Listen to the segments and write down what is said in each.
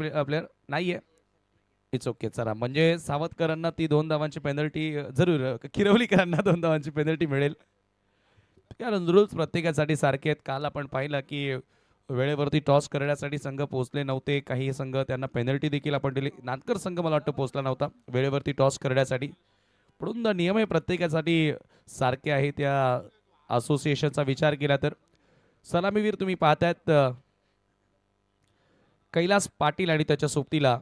Player नाहीये. It's okay. चला म्हणजे सावतकरांना ती 2 धावांची पेनल्टी जरूर किरवलीकरांना 2 धावांची पेनल्टी मिळेल. कारण रूल्स प्रत्येकासाठी सारखे आहेत. काल आपण पाहिलं की वेळेवरती टॉस करण्यासाठी संघ पोहोचले नव्हते. काही संघ त्यांना पेनल्टी देखील आपण दिली. नांदकर संघ मला वाटतं पोहोचला नव्हता वेळेवरती टॉस करण्यासाठी. पण नियम हे प्रत्येकासाठी सारखे आहेत. त्या असोसिएशनचा विचार केला तर सलामीवीर तुम्ही पाहतायत कैलास पाटील आणि त्याच्या सोबतीला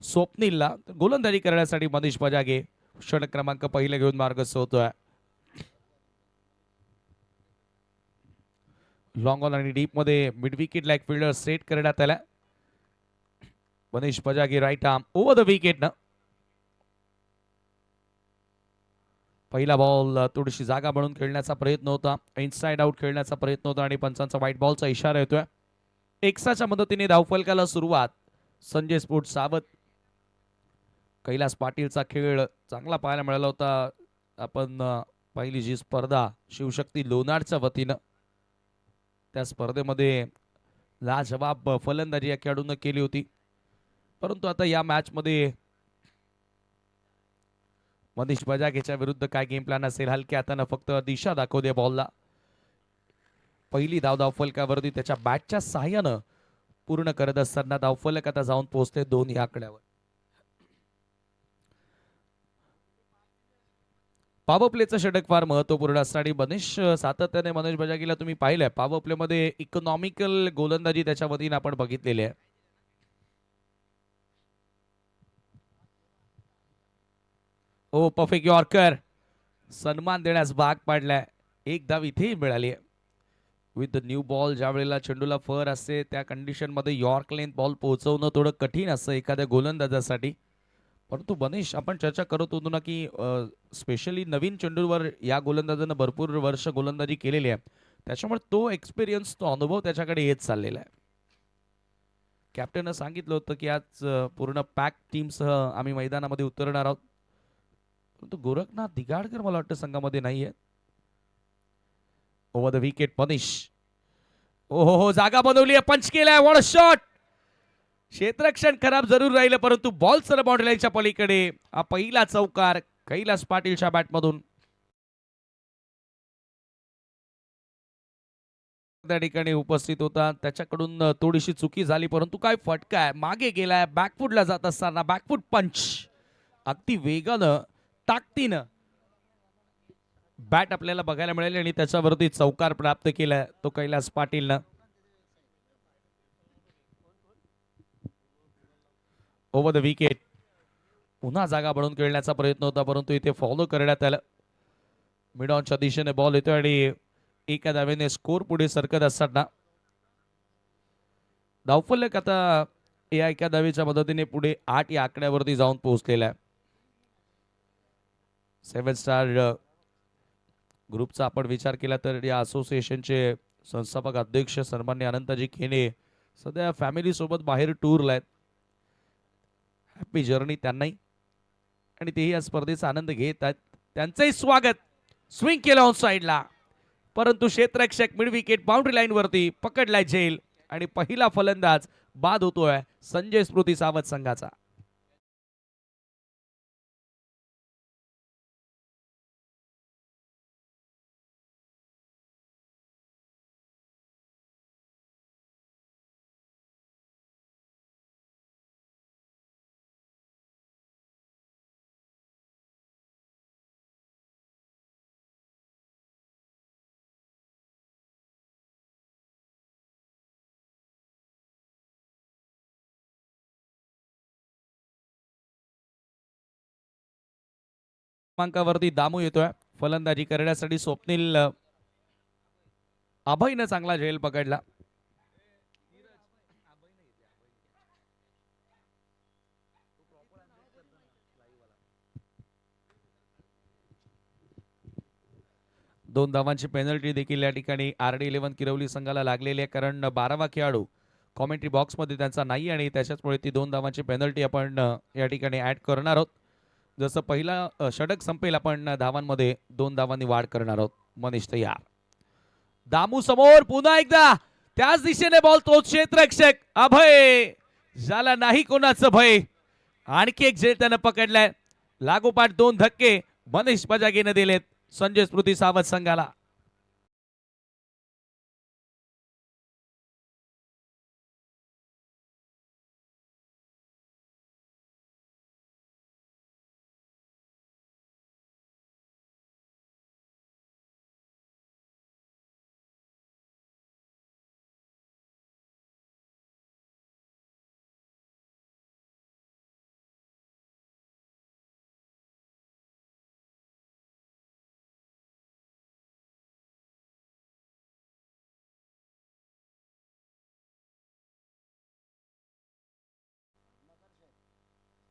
स्वप्नीलला गोलंदाजी करण्यासाठी मनीष बजागे षटक क्रमांक पहिले घेऊन मार्गस्थ होतोय. लॉंग ऑन आणि डीप मध्ये mid wicket like fielder set करण्यात आला. Manish Bajage right arm over the wicket ना. पहिला बॉल थोडीशी जागा म्हणून खेळण्याचा प्रयत्न होता. इनसाइड आउट खेळण्याचा प्रयत्न होता आणि पंचांचा व्हाईट बॉलचा इशारा येतोय. एक्साच्या मदतीने धावफलकाला सुरुवात. संजय स्फोट सावत. कैलास पाटीलचा खेळ चांगला पाहायला मिळाला होता. आपण पहिली जी स्पर्धा शिवशक्ती लोणारच्या वतीनं त्या स्पर्धेमध्ये लाजवाब फलंदाजी या खेळाडूंना केली होती. परंतु आता या मॅच मध्ये मनीष बजागेच्या विरुद्ध काय गेम प्लॅन असेल. हलक्या हातानं फक्त दिशा दाखवते बॉलला. पहिली धाव धावफलकावरती त्याच्या बॅटच्या सहाय्यानं पूर्ण करत असताना धावफलक आता जाऊन पोहोचले 2 या आकड्यावर. पॉवर प्लेचं षटक फार महत्वपूर्ण असणारी मनीष सातत्याने मनीष बजागेला तुम्ही पाहिलंय पॉवर प्ले मध्ये इकॉनॉमिकल गोलंदाजी त्याच्या वतीने आपण बघितलेली आहे. ओ परफेक्ट यॉर्कर सन्मान देण्यास भाग पाडलाय. एक धाव इथेही मिळाली आहे. विथ द न्यू बॉल ज्या वेळेला चेंडूला फर असते त्या कंडिशन मध्ये यॉर्क लेंथ बॉल पोहोचवणं थोडं कठीण असतं एखाद्या गोलंदाजासाठी. परंतु मनीष आपण चर्चा करत होतो ना की स्पेशली नवीन चेंडूवर या गोलंदाजानं भरपूर वर्ष गोलंदाजी केलेली आहे. त्याच्यामुळे तो एक्सपिरियन्स तो अनुभव त्याच्याकडे येत चाललेला आहे. कॅप्टननं सांगितलं होतं की आज पूर्ण पॅक टीमसह आम्ही मैदानामध्ये उतरणार आहोत. परंतु गोरखनाथ दिगाडकर मला वाटतं संघामध्ये नाहीये. Over the wicket Manish. हो जागा बनवली आहे. पंच केलाय. What a shot. क्षेत्ररक्षण खराब जरूर राहिलं परंतु बॉल सर बाउंड्री लाईनच्या पलीकडे. हा पहिला चौकार कैलास पाटीलच्या बॅटमधून. त्या ठिकाणी उपस्थित होता. त्याच्याकडून थोडीशी चुकी झाली परंतु काय फटका आहे. मागे गेलाय. बॅकफुटला जात असताना बॅकफुट पंच. अगदी वेगानं ताकदीनं बॅट आपल्याला बघायला मिळेल आणि त्याच्यावरती चौकार प्राप्त केलाय तो कैलास पाटीलनं. Over the wicket. पुन्हा जागा बनवून खेळण्याचा प्रयत्न होता परंतु इथे फॉलो करण्यात आलं. मिड ऑनच्या दिशेने बॉल येतोय आणि एका धावेने स्कोर पुढे सरकत असताना धावफलक आता या एका धावेच्या मदतीने पुढे 8 या आकड्यावरती जाऊन पोहोचलेला आहे. 7 स्टार ग्रुपचा आपण विचार केला तर या असोसिएशनचे संस्थापक अध्यक्ष सन्माननीय अनंतजी खेने सध्या फॅमिली सोबत बाहेर टूरला आहेत. हॅपी जर्नी त्यांनाही आणि तेही या स्पर्धेचा आनंद घेत आहेत. त्यांचंही स्वागत. स्विंग केलं ऑन साइडला परंतु क्षेत्ररक्षक मिड विकेट बाउंड्री लाईन वरती पकडलाय झेल आणि पहिला फलंदाज बाद होतोय संजय स्मृती सावत संघाचा. क्रमांकावरती दामू येतोय फलंदाजी करण्यासाठी. स्वप्नील अभयनं चांगला झेल पकडला. दोन धावांची पेनल्टी देखील या ठिकाणी RD11 किरवली संघाला लागलेली आहे कारण 12वा खेळाडू कॉमेंट्री बॉक्स मध्ये त्यांचा नाही आणि त्याच्यामुळे ती 2 धावांची पेनल्टी आपण या ठिकाणी ऍड करणार आहोत. जसं पहिला षटक संपेल आपण धावांमध्ये 2 धावांनी वाढ करणार आहोत. मनीष तयार. दामू समोर पुन्हा एकदा त्याच दिशेने बॉल. तो क्षेत्ररक्षक अभय झाला नाही कोणाचं भय. आणखी एक झेल त्यानं पकडलाय. लागोपाठ 2 धक्के मनीष बजागेने दिलेत संजय स्मृती सावध संघाला.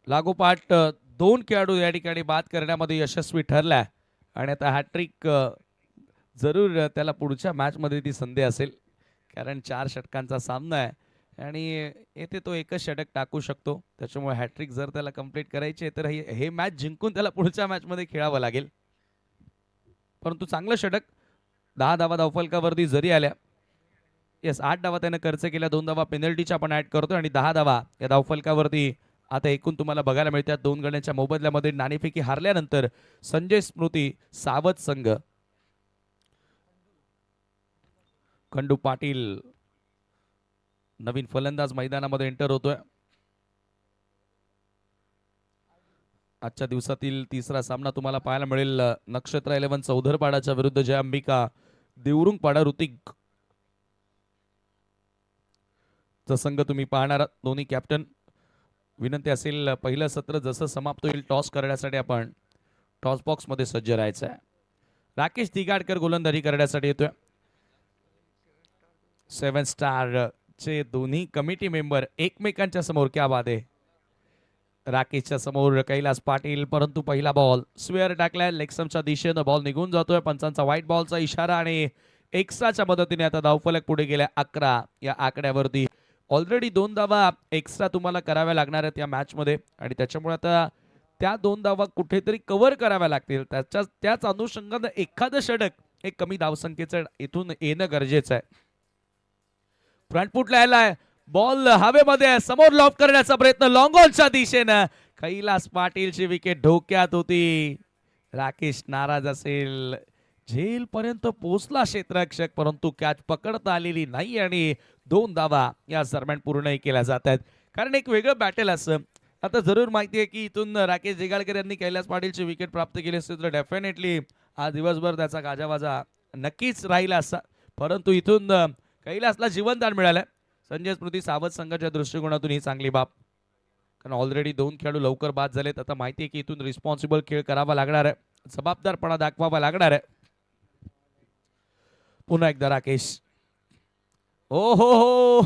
लागोपाठ 2 खेळाडू या ठिकाणी बाद करण्यामध्ये यशस्वी ठरला आणि आता हॅट्रिक जरूर त्याला पुढच्या मॅच मध्ये ती संधी असेल, कारण 4 षटकांचा सामना आहे आणि येथे तो एकच षटक टाकू शकतो. त्याच्यामुळे हॅट्रिक जर त्याला कंप्लीट करायची आहे तर हे मॅच जिंकून त्याला पुढच्या मॅच मध्ये खेळावं लागेल. परंतु चांगलं षटक. 10 धावा धावफलकावरती जरी आल्या. येस 8 धावा त्याने खर्च केल्या, 2 धावा पेनल्टीच्या पण ऍड करतो आणि 10 धावा या धावफलकावरती आता एकूण तुम्हाला बघायला मिळतात. 2 गड्यांच्या मोबदल्यामध्ये नाणेफेकी हारल्यानंतर संजय स्मृती सावध संघ. खंडू पाटील नवीन फलंदाज मैदानामध्ये एंटर होतोय. आजच्या दिवसातील तिसरा सामना तुम्हाला पाहायला मिळेल नक्षत्र 11 चौधरपाडाच्या विरुद्ध जय अंबिका देवरुंगपाडा ऋतिक चा संघ तुम्ही पाहणार. दोन्ही कॅप्टन. विनंती असेल पहिलं सत्र जसं समाप्त होईल टॉस करण्यासाठी आपण टॉस बॉक्स मध्ये सज्ज राहायचं आहे. राकेश दिगाडकर गोलंदाजी करण्यासाठी येतोय. 7 स्टार चे दोन्ही कमिटी मेंबर एकमेकांच्या समोर. क्या बात आहे. राकेशच्या समोर कैलास पाटील, परंतु पहिला बॉल स्वेअर टाकलाय लेगस्टम्पच्या दिशेनं. बॉल निघून जातोय. पंचांचा व्हाईट बॉलचा इशारा आणि एक्स्ट्राच्या मदतीने आता धावफलक पुढे गेल्या 11 या आकड्यावरती. ऑलरेडी 2 धावा एक्स्ट्रा तुम्हाला कराव्या लागणार आहेत या मॅच मध्ये आणि त्याच्यामुळे आता त्या 2 धावा कुठेतरी कव्हर कराव्या लागतील. त्याच अनुषंगाने एखादं षटक एक कमी धावसंख्येचं इथून येणं गरजेचं आहे. फ्रंटफुटला यायलाय बॉल हवेमध्ये समोर लॉब करण्याचा प्रयत्न लॉंग ऑनच्या दिशेनं. कैलास पाटीलची विकेट धोक्यात होती. राकेश नाराज असेल. झेल पर्यंत पोहोचला क्षेत्ररक्षक, परंतु कॅच पकडता आलेली नाही आणि 2 धावा या दरम्यान पूर्णही केल्या जात आहेत. कारण एक वेगळं बॅटल असं. आता जरूर माहिती आहे की इथून राकेश दिगाडकर यांनी कैलास पाटीलची विकेट प्राप्त केली असते तर डेफिनेटली आज दिवसभर त्याचा गाजावाजा नक्कीच राहिला असता. परंतु इथून कैलासला जीवनदान मिळालं. संजय स्मृती सावध संघाच्या दृष्टिकोनातून ही चांगली बाब. कारण ऑलरेडी 2 खेळाडू लवकर बाद झालेत. आता माहिती आहे की इथून रिस्पॉन्सिबल खेळ करावा लागणार आहे. जबाबदारपणा दाखवावा लागणार आहे. पुन्हा एकदा राकेश. ओ हो,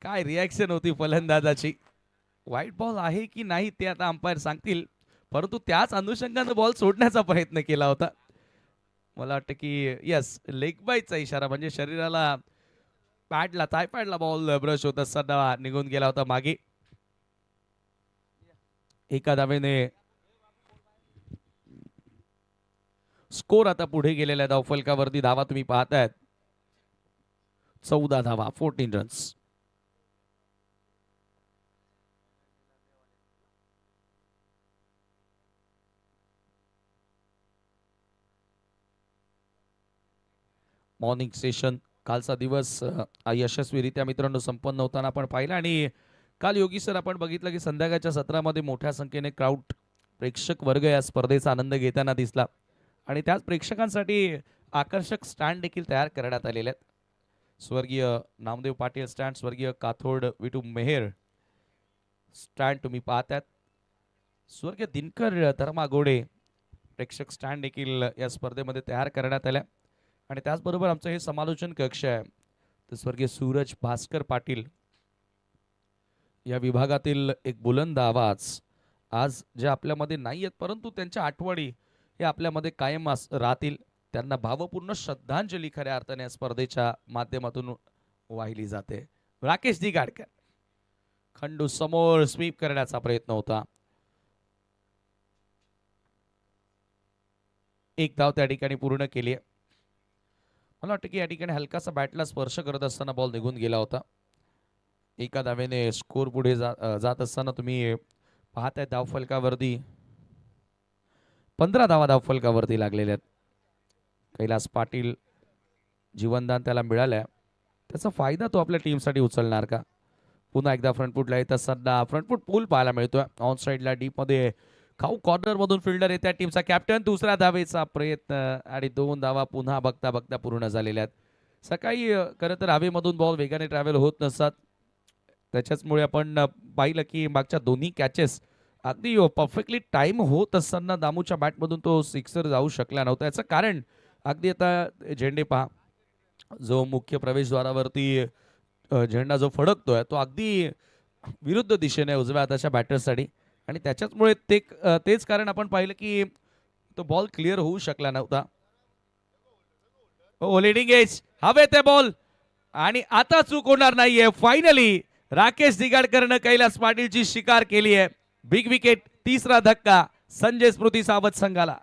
काय रिॲक्शन होती फलंदाजाची. व्हाईट बॉल आहे की नाही ते आता अंपायर सांगतील, परंतु त्याच अनुषंगाने बॉल सोडण्याचा प्रयत्न केला होता. मला वाटतं की यस लेग बाईचा इशारा, म्हणजे शरीराला पॅडला थाय पॅडला बॉल ब्रश होत असताना निघून गेला होता मागे. एका धावेने स्कोर आता पुढे गेलेल्या धावफलकावरती. धावा तुम्ही पाहतायत 14 धावा 14 रन्स. मॉर्निंग सेशन कालचा दिवस यशस्वीरित्या मित्रांनो संपन्न होताना आपण पाहिलं आणि काल योगी सर आपण बघितलं की संध्याकाळच्या सत्रामध्ये मोठ्या संख्येने क्राऊड प्रेक्षक वर्ग या स्पर्धेचा आनंद घेताना दिसला आणि त्याच प्रेक्षकांसाठी आकर्षक स्टँड देखील तयार करण्यात आलेले आहेत. स्वर्गीय नामदेव पाटील स्टँड, स्वर्गीय काथोड विटू मेहेर स्टँड तुम्ही पाहतात. स्वर्गीय दिनकर धर्मागोडे प्रेक्षक स्टँड देखील या स्पर्धेमध्ये तयार करण्यात आल्या आणि त्याचबरोबर आमचं हे समालोचन कक्ष आहे तर स्वर्गीय सूरज भास्कर पाटील या विभागातील एक बुलंद आवाज आज जे आपल्यामध्ये नाही आहेत, परंतु त्यांच्या आठवणी हे आपल्यामध्ये कायम राहतील. त्यांना भावपूर्ण श्रद्धांजली खऱ्या अर्थाने या स्पर्धेच्या माध्यमातून वाहिली जाते. राकेश दिगाडकर खंडू समोर स्वीप करण्याचा प्रयत्न होता. एक धाव त्या ठिकाणी पूर्ण केली. मला वाटतं की या ठिकाणी हलकासा बॅटला स्पर्श करत असताना बॉल निघून गेला होता. एका धावेने स्कोर पुढे जात असताना तुम्ही पाहताय धावफलकावरती 15 धावा धावफलकावरती लागलेल्या आहेत. कैलास पाटील जीवनदान त्याला मिळालंय, त्याचा फायदा तो आपल्या टीमसाठी उचलणार का? पुन्हा एकदा फ्रंटफूटला येत असताना फ्रंटफूट पूल पाहायला मिळतोय ऑन साइडला डीप मध्ये. खाऊ कॉर्नर मधून फिल्डर येत्या टीमचा कॅप्टन. दुसऱ्या धावेचा प्रयत्न आणि 2 धावा पुन्हा बघता बघता पूर्ण झालेल्या आहेत. सकाळी खरं तर हवेमधून बॉल वेगाने ट्रॅव्हल होत नसतात, त्याच्याचमुळे आपण पाहिलं की मागच्या दोन्ही कॅचेस अगदी परफेक्टली टाइम होत असताना दामूच्या बॅटमधून तो सिक्सर जाऊ शकला नव्हता. याचं कारण अगदी आता झेंडे पहा, जो मुख्य प्रवेशद्वारावरती झेंडा जो फडकतोय तो अगदी विरुद्ध दिशेने उजव्या हाताच्या बॅटर्ससाठी, आणि त्याच्याचमुळे तेच कारण आपण पाहिलं की तो बॉल क्लिअर होऊ शकला नव्हता. लिडिंग एज हवे ते बॉल, आणि आता चूक होणार नाहीये. फायनली राकेश दिगाडकरनं कैलास पाटीलची शिकार केली आहे. बिग विकेट, तिसरा धक्का संजय स्मृती सावध संघाला.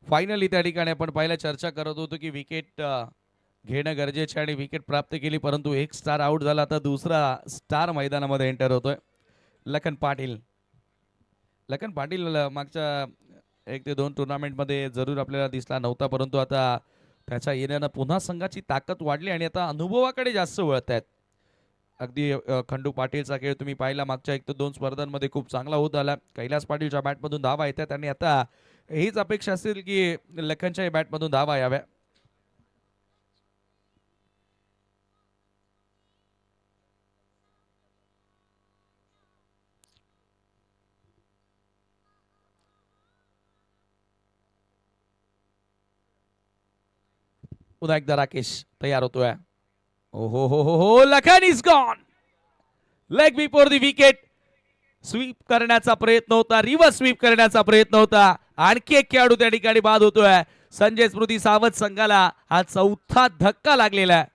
फायनली त्या ठिकाणी आपण पहिल्या चर्चा करत होतो की विकेट घेणं गरजेचे आणि विकेट प्राप्त केली, परंतु एक स्टार आउट झाला, तर दुसरा स्टार मैदानामध्ये एंटर होतोय. लखन पाटील मागच्या 1 ते 2 टुर्नामेंटमध्ये जरूर आपल्याला दिसला नव्हता, परंतु आता त्याच्या येण्यानं पुन्हा संघाची ताकद वाढली आणि आता अनुभवाकडे जास्त वळत आहेत. अगदी खंडू पाटीलचा खेळ तुम्ही पाहिला मागच्या 1 ते 2 स्पर्धांमध्ये खूप चांगला होत आला. कैलास पाटीलच्या बॅटमधून धावा येतात आणि आता हीच अपेक्षा असेल की लखनच्या बॅटमधून धावा याव्या. पुन्हा एकदा राकेश तयार होतोय. हो Lakhan is gone. Leg before the wicket. Sweep करण्याचा प्रयत्न होता, रिव्हर्स स्वीप करण्याचा प्रयत्न होता. आणखी एक खेळाडू त्या ठिकाणी बाद होतोय. संजय स्मृती सावध संघाला हा चौथा धक्का लागलेला आहे.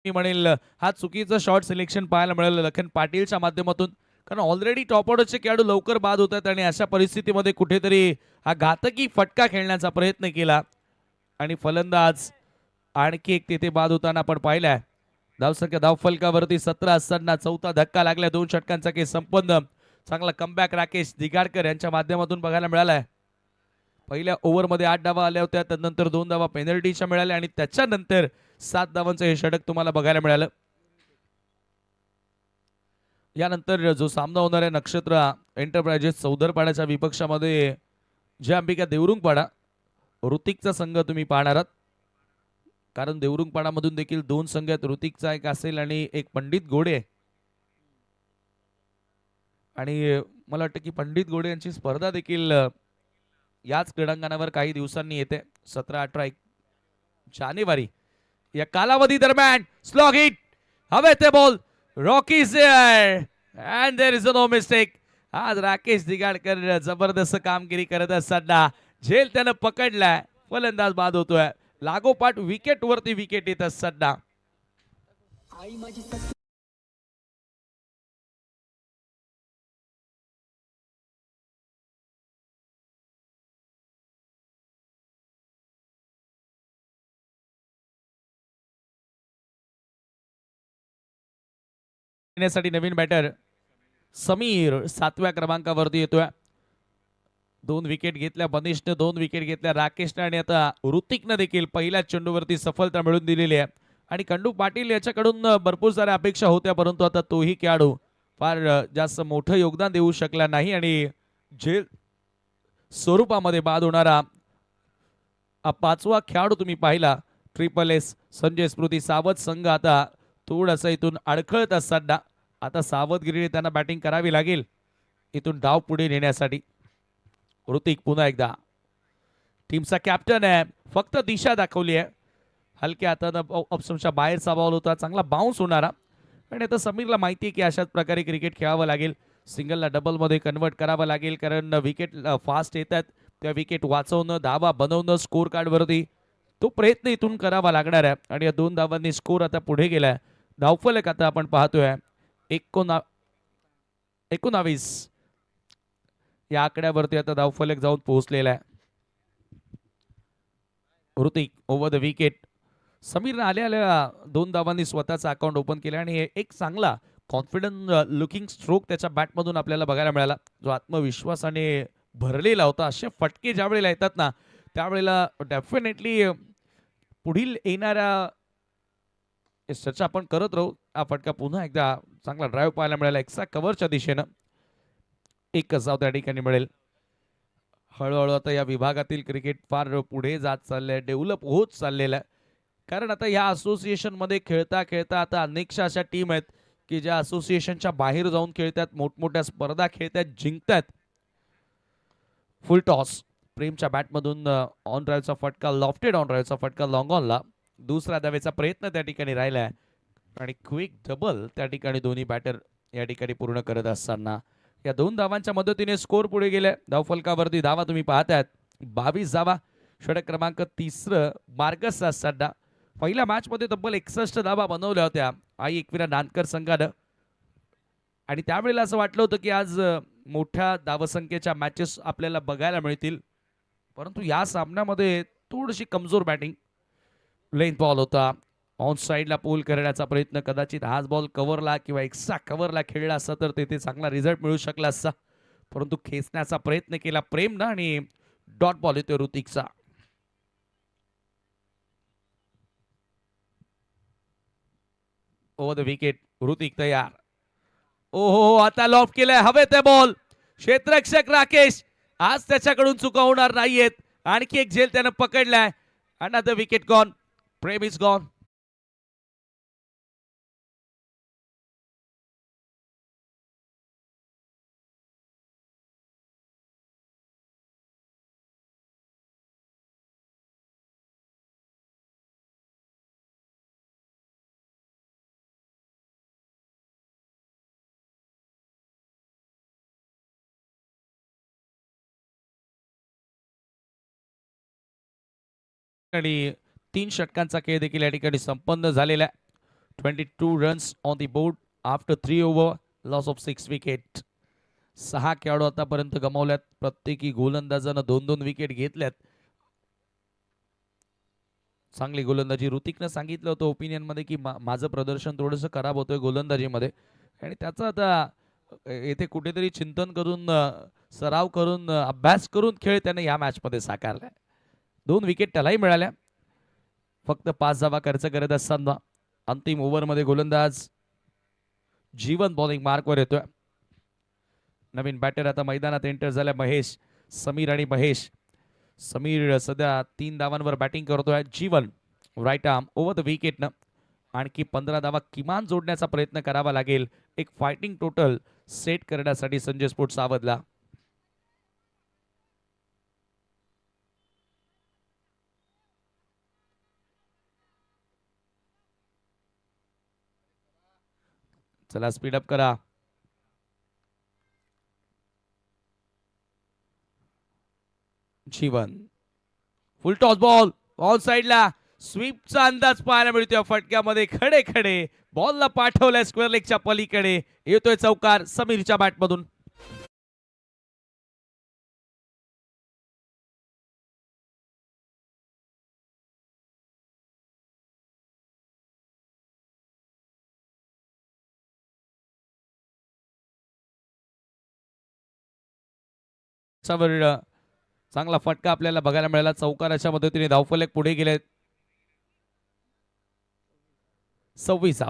मी म्हणेल हा चुकीचं शॉट सिलेक्शन पाहायला मिळालं लखन पाटीलच्या माध्यमातून, कारण ऑलरेडी टॉप ऑर्डरचे खेळाडू लवकर बाद होतात आणि अशा परिस्थितीमध्ये कुठेतरी हा घातकी फटका खेळण्याचा प्रयत्न केला आणि फलंदाज आणखी एक तिथे बाद होताना आपण पाहिलाय. धावसंख्या धावफलकावरती 17 असताना चौथा धक्का लागला. 2 षटकांचा केस संपन्न. चांगला कमबॅक राकेश दिगाडकर यांच्या माध्यमातून बघायला मिळालाय. पहिल्या ओव्हरमध्ये 8 धावा आल्या होत्या, त्यानंतर 2 धावा पेनल्टीच्या मिळाल्या आणि त्याच्यानंतर 7 धावांचं हे षटक तुम्हाला बघायला मिळालं. यानंतर जो सामना होणार आहे नक्षत्र एंटरप्राइजेस चौदरपाड्याच्या विपक्षामध्ये जे अंबिका देवरुंगपाडा ऋतिकचा संघ तुम्ही पाहणार आहात, कारण देवरुंगपाडामधून देखील 2 संघ आहेत. ऋतिकचा एक असेल आणि एक पंडित गोडे, आणि मला वाटतं की पंडित गोडे यांची स्पर्धा देखील याच क्रीडांगणावर काही दिवसांनी येते. 17-18 जानेवारी या कालावधी दरम्यान. स्लॉग हिट, हवे ते ball, Rocky and there is no mistake. आज राकेश दिगाडकर जबरदस्त कामगिरी करत असताना झेल त्यानं पकडलाय. फलंदाज बाद होतोय. लागोपाठ विकेट वरती विकेट येत असताना नवीन बॅटर समीर 7व्या क्रमांकावरती येतोय. 2 विकेट घेतल्या बनिशने, 2 विकेट घेतल्या राकेशने आणि आता ऋतिकने देखील पहिल्या चेंडूवरती सफलता मिळवून दिलेली आहे. आणि खंडू पाटील याच्याकडून भरपूर साऱ्या अपेक्षा होत्या, परंतु आता तोही खेळाडू फार जास्त मोठं योगदान देऊ शकला नाही आणि झेल स्वरूपामध्ये बाद होणारा 5वा खेळाडू तुम्ही पाहिला. ट्रिपल एस संजय स्मृती सावध संघ आता थोडंसं इथून अडखळत असताना आता सावधगिरीने त्यांना बॅटिंग करावी लागेल इथून डाव पुढे नेण्यासाठी. ऋतिक पुन्हा एकदा टीमचा कॅप्टन आहे, फक्त दिशा दाखवली आहे. हलक्या हातानं ऑप्शनच्या बाहेरचा बॉल होता, चांगला बाउन्स होणारा. आणि आता समीरला माहिती आहे की अशाच प्रकारे क्रिकेट खेळावं लागेल, सिंगलला डबलमध्ये कन्वर्ट करावं लागेल, कारण विकेट फास्ट येतात. त्या विकेट वाचवणं, धावा बनवणं स्कोर कार्डवरती, तो प्रयत्न इथून करावा लागणार आहे. आणि या 2 धावांनी स्कोर आता पुढे गेलाय. धावफलक आता आपण पाहतोय 19 या आकड्यावरती आता धावफलक जाऊन पोहोचलेला आहे. Hrithik over the wicket. समीरने आल्या 2 धावांनी स्वतःचा अकाउंट ओपन केला आणि एक चांगला कॉन्फिडंट लुकिंग स्ट्रोक त्याच्या बॅटमधून आपल्याला बघायला मिळाला, जो आत्मविश्वासाने भरलेला होता. असे फटके ज्या वेळेला येतात ना, त्यावेळेला डेफिनेटली पुढील येणाऱ्या चर्चा आपण करत राहू. हा फटका पुन्हा एकदा चांगला ड्राईव्ह पाहायला मिळाला एक्स्ट्रा कव्हरच्या दिशेनं. एकच धाव त्या ठिकाणी मिळेल. हळूहळू आता या विभागातील क्रिकेट फार पुढे जात चाललंय, डेव्हलप होत चाललेलं आहे. कारण आता या असोसिएशनमध्ये खेळता खेळता आता अनेकशा अशा टीम आहेत की ज्या असोसिएशनच्या बाहेर जाऊन खेळतात, मोठमोठ्या स्पर्धा खेळतात, जिंकतात. फुल टॉस प्रेमच्या बॅटमधून ऑन ड्राईव्हचा फटका, लॉफ्टेड ऑन ड्राईव्हचा फटका लॉंग ऑनला. दुसरा धावेचा प्रयत्न त्या ठिकाणी राहिलाय आणि क्विक डबल त्या ठिकाणी दोन्ही बॅटर या ठिकाणी पूर्ण करत असताना या 2 धावांच्या मदतीने स्कोर पुढे गेले. धावफलकावरती धावा तुम्ही पाहतायत 22 धावा. षटक क्रमांक 3 मार्गसचा सड्डा. पहिल्या मॅच मध्ये तब्बल 61 धावा बनवल्या होत्या आई एकविरा नानकर संघानं. आणि त्यावेळेला असं वाटलं होतं की आज मोठ्या धावसंख्येच्या मॅचेस आपल्याला बघायला मिळतील, परंतु या सामन्यामध्ये थोडीशी कमजोर बॅटिंग. लेंथ बॉल होता, ऑन साईडला पोल करण्याचा प्रयत्न, कदाचित हाच बॉल कव्हरला किंवा एक्स्ट्रा कव्हरला खेळला असता तर तेथे चांगला रिझल्ट मिळू शकला असता, परंतु खेचण्याचा प्रयत्न केला प्रेमनं आणि डॉट बॉल येतो ऋतिकचा. ओव्हर द विकेट ऋतिक तयार. ओहो, आता लॉफ केलाय, हवेत आहे बॉल. क्षेत्ररक्षक राकेश आज त्याच्याकडून चुका होणार नाहीयेत. आणखी एक झेल त्यानं पकडलाय. Another wicket gone. Prem is gone. आणि 3 षटकांचा खेळ देखील या ठिकाणी संपन्न झालेला आहे. 22 runs on the board after 3 over, loss of 6 wicket. 6 खेळाडू आतापर्यंत गमावल्यात, प्रत्येकी गोलंदाजानं 2-2 विकेट घेतल्यात. चांगली गोलंदाजी. ऋतिकनं सांगितलं होतं ओपिनियन मध्ये की माझं प्रदर्शन थोडंसं खराब होतंय गोलंदाजीमध्ये, आणि त्याचं आता येथे कुठेतरी चिंतन करून सराव करून अभ्यास करून खेळ त्याने या मॅच मध्ये साकारलाय. 2 विकेट त्यालाही मिळाल्या. फक्त 5 धावा खर्च करत असताना अंतिम ओव्हरमध्ये गोलंदाज जीवन बॉलिंग मार्कवर येतोय. नवीन बॅटर आता मैदानात एंटर झाल्या महेश, समीर आणि महेश. समीर सध्या 3 धावांवर बॅटिंग करतोय. जीवन राईट आर्म ओव्हर द विकेटनं आणखी 15 धावा किमान जोडण्याचा प्रयत्न करावा लागेल एक फायटिंग टोटल सेट करण्यासाठी संजय स्पोर्ट सावधला. चला स्पीड अप करा. जीवन फुल टॉस बॉल ऑन साइडला, स्वीपचा अंदाज पाहायला मिळतोय फटक्यामध्ये. खडे खडे बॉलला पाठवलाय स्क्वेअर लेगच्या पलीकडे. येतोय चौकार समीरच्या बॅटमधून. चांगला फटका आपल्याला बघायला मिळाला. चौकाराच्या मदतीने धावफलक पुढे गेले. 26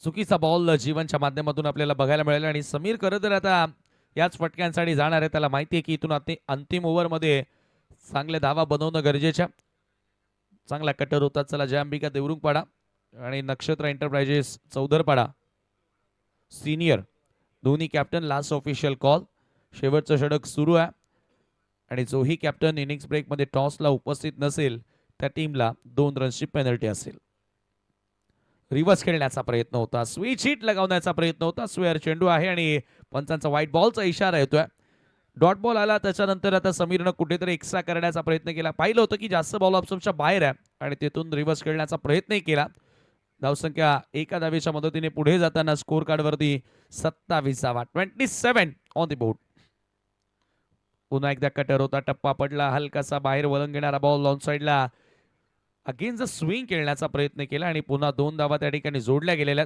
चुकीचा बॉल जीवनच्या माध्यमातून आपल्याला बघायला मिळाला. आणि समीर खरं तर आता याच फटक्यांसाठी जाणार आहे. त्याला माहिती आहे की इथून अंतिम ओव्हरमध्ये चांगल्या धावा बनवणं गरजेच्या. चांगला कटर होता. चला जय अंबिका देवरुंगपाडा आणि नक्षत्र एंटरप्राइजेस चौधरपाडा सिनियर दोन्ही कॅप्टन लास्ट ऑफिशियल कॉल. शेवटचं षटक सुरू आहे आणि जोही कॅप्टन इनिंग्स ब्रेकमध्ये टॉसला उपस्थित नसेल त्या टीमला 2 रन्सची पेनल्टी असेल. रिव्हर्स खेळण्याचा प्रयत्न होता, स्विच हिट लगावण्याचा प्रयत्न होता. स्वेअर चेंडू आहे आणि पंचांचा व्हाईट बॉलचा इशारा येतोय. डॉट बॉल आला. त्याच्यानंतर आता समीरनं कुठेतरी एक्स्ट्रा करण्याचा प्रयत्न केला. पाहिलं होतं की जास्त बॉल ऑप्शनच्या बाहेर आहे आणि तिथून रिव्हर्स खेळण्याचा प्रयत्नही केला. धावसंख्या एका धावेच्या मदतीने पुढे जाताना स्कोर कार्डवरती 27 धावा, 27 ऑन द बोर्ड. पुन्हा एकदा कटर होता, टप्पा पडला, हलकासा बाहेर वळण घेणारा बॉल लॉन साईडला अगेन जर स्विंग खेळण्याचा प्रयत्न केला आणि पुन्हा 2 धावा त्या ठिकाणी जोडल्या गेलेल्या.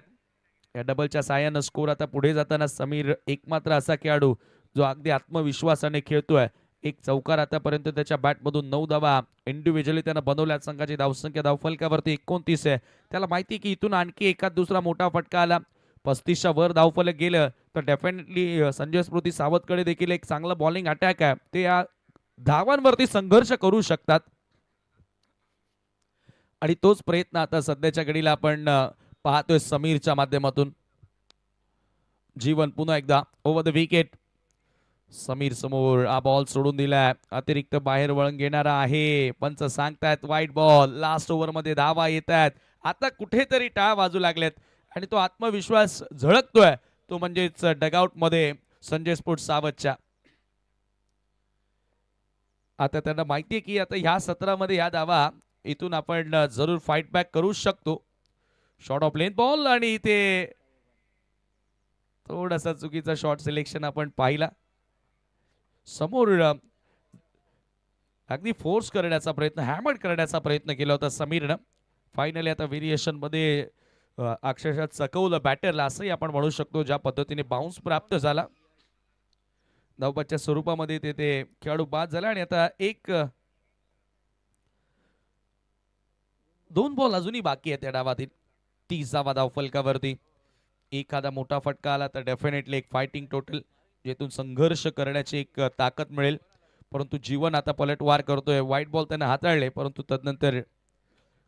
या डबलच्या साहाय्यानं स्कोर आता पुढे जाताना समीर एकमात्र असा खेळाडू जो अगदी आत्मविश्वासाने खेळतोय. एक चौकार आतापर्यंत त्याच्या बॅटमधून 9 धावा इंडिव्हिज्युअली त्यानं बनवल्या. संघाची धावसंख्या धावफलकावरती 29 आहे. त्याला माहिती की इथून आणखी एखाद दुसरा मोठा फटका आला, 35च्या वर धावफलक गेलं तर डेफिनेटली संजय स्मृती सावतकडे देखील एक चांगला बॉलिंग अटॅक आहे. ते या धावांवरती संघर्ष करू शकतात आणि तोच प्रयत्न आता सध्याच्या घडीला आपण पाहतोय समीरच्या माध्यमातून. जीवन पुन्हा एकदा ओव्हर द विकेट. समीर समोर हा बॉल सोडून दिलाय. अतिरिक्त बाहेर वळण घेणारा आहे. पंच सांगतायत वाईट बॉल. लास्ट ओव्हर मध्ये धावा येत आहेत. आता कुठेतरी टाळ वाजू लागलेत आणि तो आत्मविश्वास झळकतोय तो म्हणजेच डगआउट मध्ये संजय स्पोर्ट्स सावतच्या. आता त्यांना माहितीये की आता ह्या सत्रामध्ये ह्या धावा इथून आपण जरूर फाईट बॅक करू शकतो. शॉर्ट ऑफ लेंथ बॉल आणि ते थोडासा चुकीचा शॉर्ट सिलेक्शन आपण पाहिला. समोर अगदी फोर्स करण्याचा प्रयत्न, हॅमर करण्याचा प्रयत्न केला होता समीरनं. फायनली आता व्हेरिएशन मध्ये अक्षरशः चकवलं बॅटरला असंही आपण म्हणू शकतो. ज्या पद्धतीने बाउन्स प्राप्त झाला धावपच्या स्वरूपामध्ये ते खेळाडू बाद झाला आणि आता एक 2 बॉल अजूनही बाकी आहे त्या डावातील. 30 धावा धावफलकावरती. एखादा मोठा फटका आला तर डेफिनेटली एक फायटिंग टोटल जेथून संघर्ष करण्याची एक ताकद मिळेल. परंतु जीवन आता पलटवार करतोय. व्हाईट बॉल त्याने हाताळले परंतु तदनंतर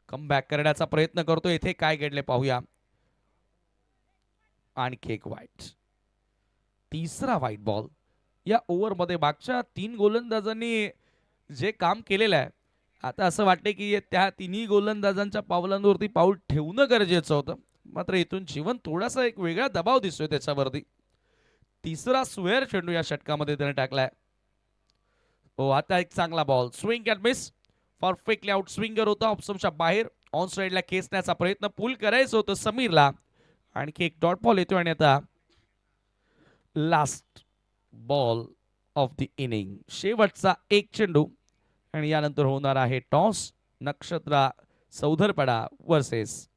कमबॅक करण्याचा प्रयत्न करतोय. इथे काय घडले पाहूया. आणखी एक व्हाईट, तिसरा व्हाईट बॉल या ओव्हरमध्ये. मागच्या 3 गोलंदाजांनी जे काम केलेलं आहे आता असं वाटते की त्या तिन्ही गोलंदाजांच्या पावलांवरती पाऊल ठेवणं गरजेचं होतं. मात्र इथून जीवन थोडासा एक वेगळा दबाव दिसतोय त्याच्यावरती. तिसरा स्वेअर चेंडू या षटकामध्ये त्याने टाकलाय. हो आता एक चांगला ball, swing and miss. Perfectly out swinger होता. ऑप्शनच्या बाहेर ऑन साइडला खेचण्याचा प्रयत्न, पुल करायचं होतं समीरला. आणखी एक डॉट बॉल येतो आणि आता last ball of the inning, शेवटचा एक चेंडू आणि यानंतर होणार आहे टॉस. नक्षत्रा सौधरपाडा वर्सेस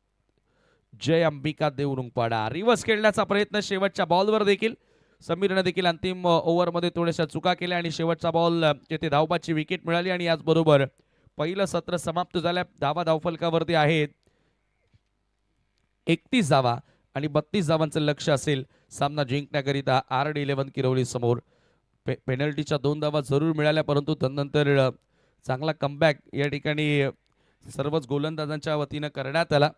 जय अंबिका देवरुंगपाडा. रिव्हर्स खेळण्याचा प्रयत्न शेवटच्या बॉलवर देखील समीरने देखील अंतिम ओव्हरमध्ये थोड्याशा चुका केल्या आणि शेवटचा बॉल येथे धावबाची विकेट मिळाली आणि याचबरोबर पहिलं सत्र समाप्त झाल्या. धावा धावफलकावरती आहेत 31 धावा आणि 32 धावांचं लक्ष असेल सामना जिंकण्याकरिता RD11 किरवली समोर. पेनल्टीच्या 2 धावा जरूर मिळाल्या परंतु त्यानंतर चांगला कमबॅक या ठिकाणी सर्वच गोलंदाजांच्या वतीनं करण्यात आला.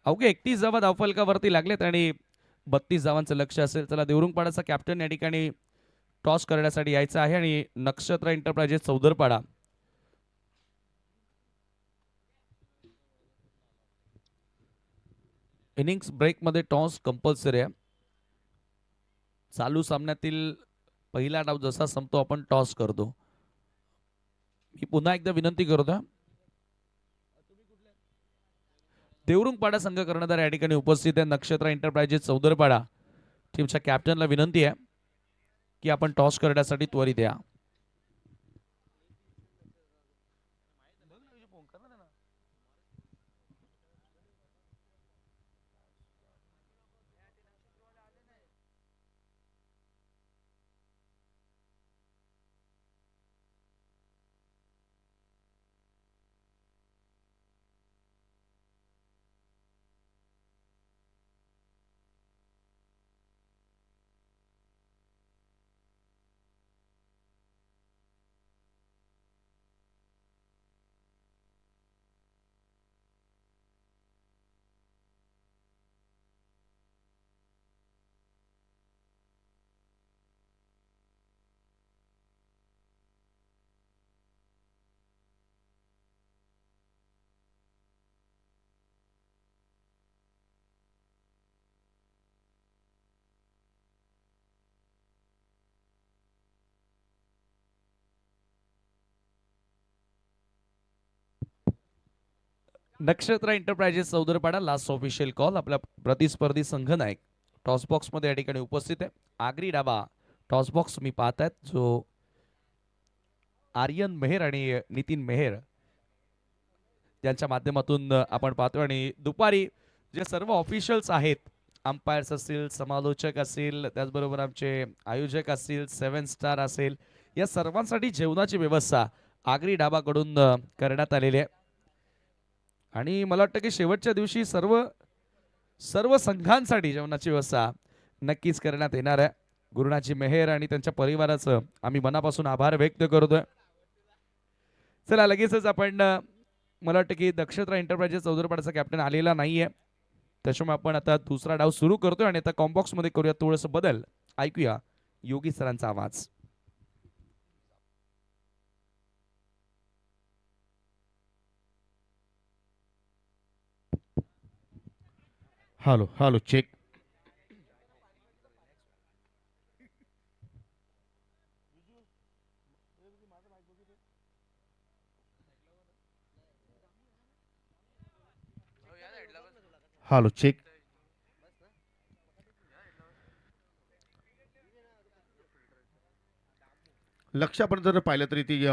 अवघे 31 धावा धावफलकावरती लागलेत आणि 32 धावांचं लक्ष असेल. चला देवरुंगपाडाचा कॅप्टन या ठिकाणी टॉस करण्यासाठी यायचा आहे आणि नक्षत्र एंटरप्राइजेस सौदरपाडा इनिंग्स ब्रेकमध्ये टॉस कंपल्सरी आहे. चालू सामन्यातील पहिला डाव जसा संपतो आपण टॉस करतो. मी पुन्हा एकदा विनंती करतो, देवरुंगपाडा संघ कर्णधार या ठिकाणी उपस्थित आहे. नक्षत्र एंटरप्राइजेस सौदरपाडा टीमच्या कॅप्टनला विनंती आहे की आपण टॉस करण्यासाठी त्वरित या. नक्षत्र एंटरप्राइजेस चौदरपाडा लास्ट ऑफिशियल कॉल. आपला प्रतिस्पर्धी संघ नायक टॉस बॉक्स मध्ये या ठिकाणी उपस्थित आहे. आगरी डाबा टॉस बॉक्स मी पाहत आहेत, जो आर्यन मेहर आणि नितीन मेहर यांच्या माध्यमातून आपण पाहतो. आणि दुपारी जे सर्व ऑफिशियल्स आहेत, अंपायर्स असतील, समालोचक असतील, त्याचबरोबर आमचे आयोजक असतील, 7 स्टार असेल, या सर्वांसाठी जेवणाची व्यवस्था आगरी डाबाकडून करण्यात आलेली आहे. आणि मला वाटतं की शेवटच्या दिवशी सर्व सर्व संघांसाठी जेवणाची व्यवस्था नक्कीच करण्यात येणार आहे. गुरुनाची मेहर आणि त्यांच्या परिवाराचं आम्ही मनापासून आभार व्यक्त करतोय. चला लगेचच आपण मला वाटतं की नक्षत्र एंटरप्राइजेस चौदरपाड्याचा कॅप्टन आलेला नाहीये, त्याच्यामुळे आपण आता दुसरा डाव सुरू करतोय आणि आता कॉम्बॉक्स मध्ये करूया थोडंसं बदल. ऐकूया योगी सरांचा आवाज. Hello hello check. Hello check. लक्ष आपण जर पाहिलं तरी ती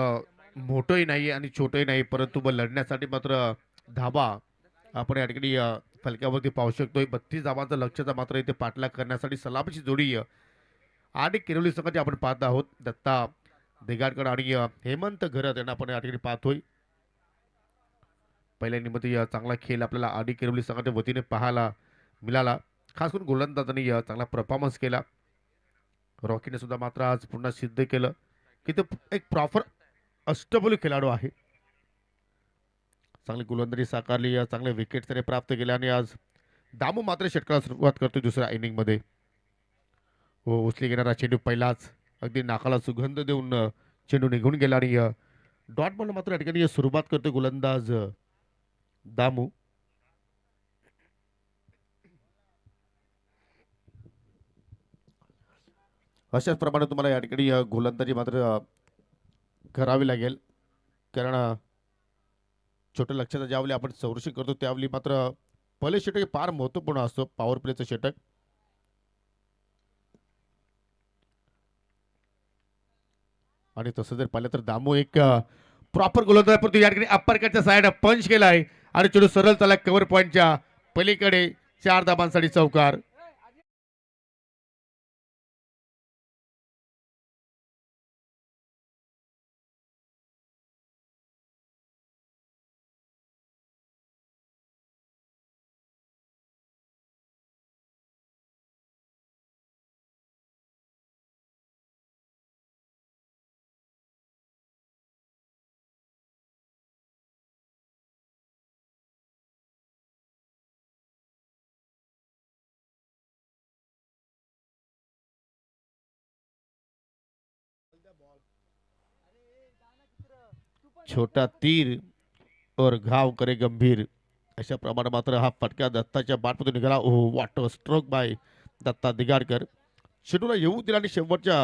मोठंही नाही आणि छोटंही नाही, परंतु लढण्यासाठी मात्र धाबा आपण या ठिकाणी फलक्यावरती पाहू शकतोय. 32 धावांचा लक्ष्याचा मात्र इथे पाठलाग करण्यासाठी सलामीची जोडी आणि किरवली संघाची आपण पाहत आहोत. दत्ता देगाडकर आणि हेमंत घरत यांना आपण या ठिकाणी पाहतोय. पहिल्या इनिंगमध्ये चांगला खेळ आपल्याला आडी किरवली संघाच्या वतीने पाहायला मिळाला. खास करून गोलंदाजांनी चांगला परफॉर्मन्स केला. रॉकीने सुद्धा मात्र आज पुन्हा सिद्ध केलं की तो एक प्रॉपर अष्टबैलू खेळाडू आहे. चांगली गोलंदाजी साकारली, चांगले विकेट त्याने प्राप्त केले आणि आज दामू मात्र षटकाला सुरुवात करतो दुसऱ्या इनिंगमध्ये. हो, उचली घेणारा चेंडू पहिलाच अगदी नाकाला सुगंध देऊन चेंडू निघून गेला आणि डॉट बॉल मात्र या ठिकाणी सुरुवात करतो गोलंदाज दामू. अशाच प्रमाणे तुम्हाला या ठिकाणी गोलंदाजी मात्र करावी लागेल, कारण छोट्या लक्षात ज्यावेळी आपण संरक्षण करतो त्यावेळी मात्र पहिले षटक हे फार महत्वपूर्ण असतो, पॉवर प्लेचं षटक. आणि तसं जर पाहिलं तर दामू एक प्रॉपर गोलंदाज, परंतु या ठिकाणी अप्पर कटच्या साईड पंच केला आहे आणि चेंडू सरळ चालला कव्हर पॉईंटच्या पलीकडे. 4 धाबांसाठी चौकार. छोटा तीर और घाव करे गंभीर, अशा प्रमाणे मात्र हा फटका दत्ताच्या बाटमधून निघाला. ओह, वॉट स्ट्रोक बाय दत्ता दिगाडकर. चेंडूला येऊ दिला आणि शेवटच्या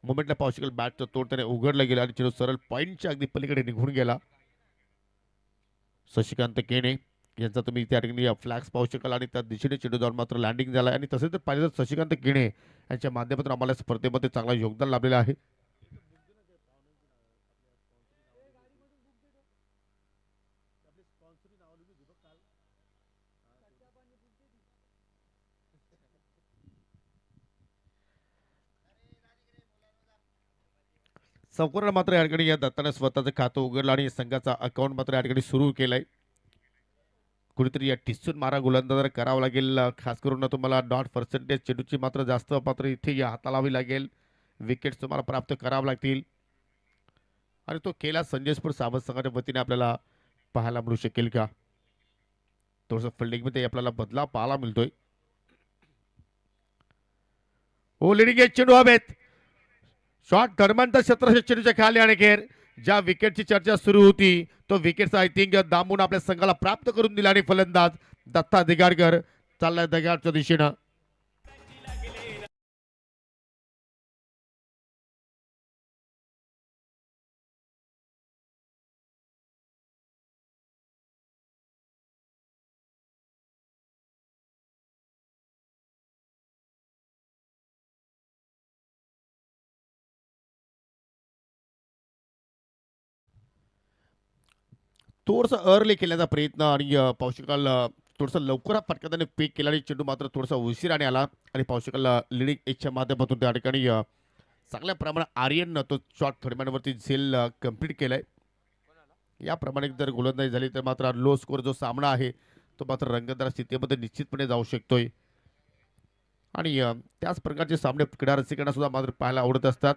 मोमेंटला पाहू शकेल बॅटचं तोड त्याने उघडलं गेलं आणि चेंडू सरळ पॉईंटच्या अगदी पलीकडे निघून गेला. शशिकांत केणे यांचा तुम्ही त्या ठिकाणी फ्लॅग्स पाहू शकाल आणि त्या दिशेने चेंडू जाऊन मात्र लँडिंग झाला. आणि तसेच जर पाहिलं तर शशिकांत केणे यांच्या माध्यमातून आम्हाला स्पर्धेमध्ये चांगला योगदान लाभलेलं आहे. चौकाला मात्र या ठिकाणी या दत्ताने स्वतःचं खातं उघडलं आणि संघाचा अकाउंट मात्र या ठिकाणी सुरू केलंय. कुठेतरी या टिसून मारा गोलंदाजाला करावा लागेल. खास करून तुम्हाला डॉट पर्सेंटेज चेंडूची मात्र जास्त मात्र इथे या हाताळावी लागेल. विकेट्स तुम्हाला प्राप्त करावे लागतील आणि तो केला संजयपूर सावंत संघाच्या वतीने आपल्याला पाहायला मिळू शकेल का? थोडंसं फिल्डिंगमध्ये आपल्याला बदलाव पाहायला मिळतोय. हो, लिडिंग एज चेंडू हवेत. शॉट दरम्यानचा 17 चेंडूच्या खाली आणि खेर ज्या विकेटची चर्चा सुरू होती तो विकेट आय थिंक दामून आपल्या संघाला प्राप्त करून दिला आणि फलंदाज दत्ता दिगाडकर चाललाय दगाडच्या दिशेनं. थोडंसं अर्ली केल्याचा प्रयत्न आणि पाहू शकाल थोडंसं लवकर हा फटका त्याने पिक केला आणि चेंडू मात्र थोडासा उशिराने आला आणि पाहू शकाल लिडिंग एजच्या माध्यमातून त्या ठिकाणी चांगल्या प्रमाणात आर्यननं तो शॉट थर्डमॅनवरती झेल कंप्लीट केलाय. याप्रमाणे जर गोलंदाजी झाली तर मात्र लो स्कोर जो सामना आहे तो मात्र रंगतदार स्थितीमध्ये निश्चितपणे जाऊ शकतोय आणि त्याच प्रकारचे सामने क्रीडा रसिकांना सुद्धा मात्र पाहायला आवडत असतात.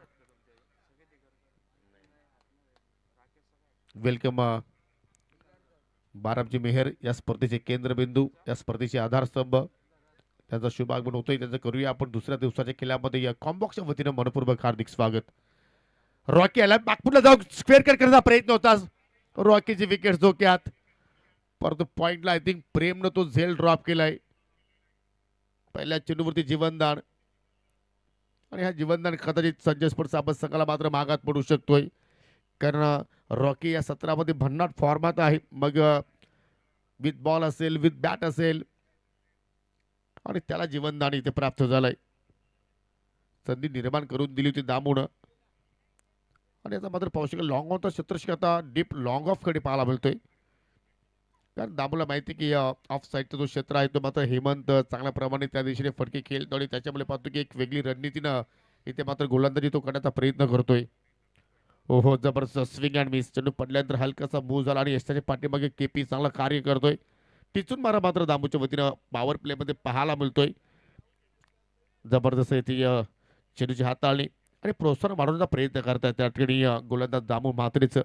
वेलकम बारामजी मेहर या स्पर्धेचे केंद्रबिंदू, या स्पर्धेचे आधारस्तंभ, त्याचा शुभ आगमन होतोय. त्याचं करूया आपण दुसऱ्या दिवसाच्या खेळामध्ये या कॉम्बॉक्सच्या वतीनं मनपूर्वक हार्दिक स्वागत. रॉकी आला बागपूरला जाऊन स्क्वेअर कट करण्याचा प्रयत्न होता. रॉकीची विकेट धोक्यात, परंतु पॉइंटला आय थिंक प्रेमनं तो झेल ड्रॉप केलाय. पहिल्या चेंडूवरती जीवनदान आणि हा जीवनदान कदाचित संजय स्पोर्ट्स साबत संघाला मात्र मागात पडू शकतोय, कारण रॉकी या सत्रामध्ये भन्नाट फॉर्मात आहे. मग विथ बॉल असेल, विथ बॅट असेल आणि त्याला जीवनदान इथे प्राप्त झालंय. संधी निर्माण करून दिली होती दामून आणि याचा मात्र पाहू शकेल लॉंग ऑनचा क्षेत्रक्षक आता डीप लॉंग ऑफ कडे पाहायला मिळतोय. कारण दामूला माहिती की ऑफ साईडचा जो क्षेत्र आहे तो मात्र हेमंत चांगल्या प्रमाणे त्या दिशेने फटके खेळतो आणि त्याच्यामुळे पाहतो की एक वेगळी रणनीतीनं इथे मात्र गोलंदाजी तो करण्याचा प्रयत्न करतोय. ओहो, जबरदस्त स्विंग अँड मिस. चेंडू पडल्यानंतर हलकासा मूव्ह झाला आणि यशाच्या पाठीमागे केपी चांगला कार्य करतोय. टिचून मारा मात्र दामूच्या वतीनं पॉवर प्लेमध्ये पाहायला मिळतोय. जबरदस्त येथे चेंडूची हाताळणी आणि प्रोत्साहन वाढवण्याचा प्रयत्न करतात त्या ठिकाणी गोलंदाज दामू म्हात्रेचं.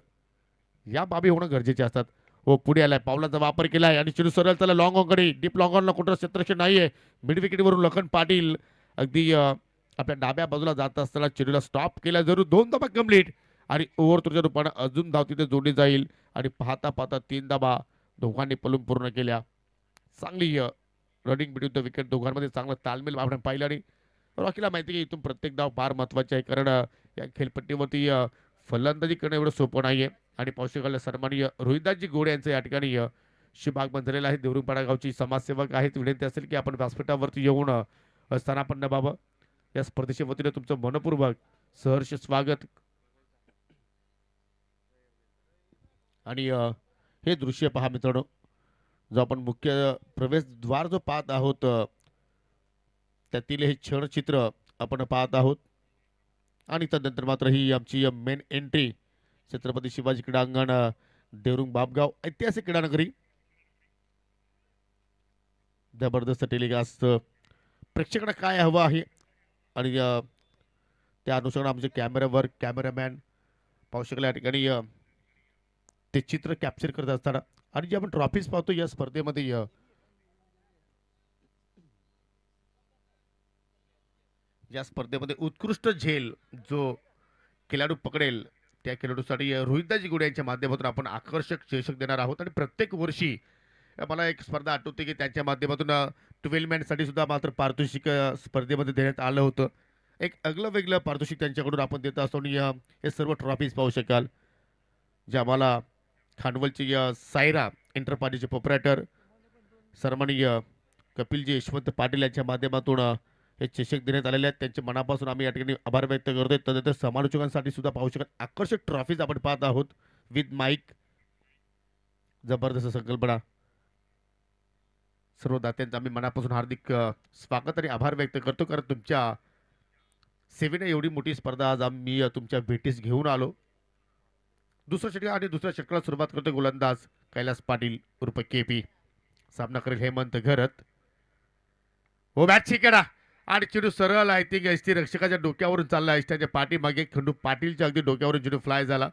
या बाबी होणं गरजेचे असतात. हो, पुढे आलाय, पावलाचा वापर केलाय आणि चेंडू सरळ त्याला लॉंग ऑनकडे, डीप लॉंग ऑनला कुठं क्षेत्रक्षण नाहीये. मिड विकेटवरून लखन पाटील अगदी आपल्या डाव्या बाजूला जात असताना चेंडूला स्टॉप केला. जरूर 2 धाबा कंप्लीट आणि ओव्हर तुझ्या रूपानं अजून धाव तिथे जोडली जाईल आणि पाहता पाहता 3 धाबा दोघांनी पलून पूर्ण केल्या. चांगली रनिंग बिटवीन द विकेट, दोघांमध्ये चांगला तालमेल आपण पाहिलं आणि रॉकीला माहिती की इथून प्रत्येक धाव फार महत्वाची आहे, कारण या खेळपट्टीवरती फलंदाजी करणं एवढं सोपं नाहीये. आणि पावसाळ्याला सन्माननीय रोहितदासजी गोडे यांचं या ठिकाणी शुभ आगमन झालेलं आहे. देवरुंगपाडा गावची समाजसेवक आहेत. विनंती असेल की आपण व्यासपीठावरती येऊन स्थानापन्न व्हावं. या स्पर्धेच्या वतीने तुमचं मनपूर्वक सहर्ष स्वागत. आणि हे दृश्य पहा मित्रांनो, जो आपण मुख्य प्रवेशद्वार जो पाहत आहोत त्यातील हे क्षणचित्र आपण पाहत आहोत आणि त्यानंतर मात्र ही आमची मेन एंट्री छत्रपती शिवाजी क्रीडांगण, देवरुंग बापगाव, ऐतिहासिक क्रीडानगरी. जबरदस्त टेलिकास्ट प्रेक्षकांना काय हवं आहे आणि त्या अनुषंगाने आमचे कॅमेरावर कॅमेरामॅन पाहू शकले या ठिकाणी ते चित्र कॅप्चर करत असताना. आणि जे आपण ट्रॉफीज पाहतो या स्पर्धेमध्ये या स्पर्धेमध्ये उत्कृष्ट झेल जो खेळाडू पकडेल त्या खेळाडूसाठी रोहितदासजी गोडे यांच्या माध्यमातून आपण आकर्षक चषक देणार आहोत. आणि प्रत्येक वर्षी मला एक स्पर्धा आठवते की त्यांच्या माध्यमातून 12 मॅनसाठी सुद्धा मात्र पारितोषिक स्पर्धेमध्ये देण्यात आलं होतं. एक आगळं वेगळं पारितोषिक त्यांच्याकडून आपण देत असतो आणि हे सर्व ट्रॉफीज पाहू शकाल जे आम्हाला खांडवलचे सायरा इंटरपार्टीचे प्रोप्रायटर सन्माननीय कपिलजी यशवंत पाटील यांच्या माध्यमातून हे चषक देण्यात आलेले आहेत. त्यांच्या मनापासून आम्ही या ठिकाणी आभार व्यक्त करतोय. त्यानंतर समालोचकांसाठी सुद्धा पाहू शकाल आकर्षक ट्रॉफीज आपण पाहत आहोत विथ माईक. जबरदस्त संकल्पना. सर्व दात्यांचं आम्ही मनापासून हार्दिक स्वागत आणि आभार व्यक्त करतो, कारण तुमच्या सेवेने एवढी मोठी स्पर्धा आज आम्ही तुमच्या भेटीस घेऊन आलो. दुसऱ्या षटक आणि दुसऱ्या षटकाला सुरुवात करतो गोलंदाज कैलास पाटील उर्फ केपी. सामना करेल हेमंत घरत. हो, बॅट शिकेडा आणि चेंडू सरळ आय थिंक एसटी रक्षकाच्या डोक्यावरून चालला. एसटीच्या पाठीमागे खंडू पाटीलच्या अगदी डोक्यावरून चेंडू फ्लाय झाला.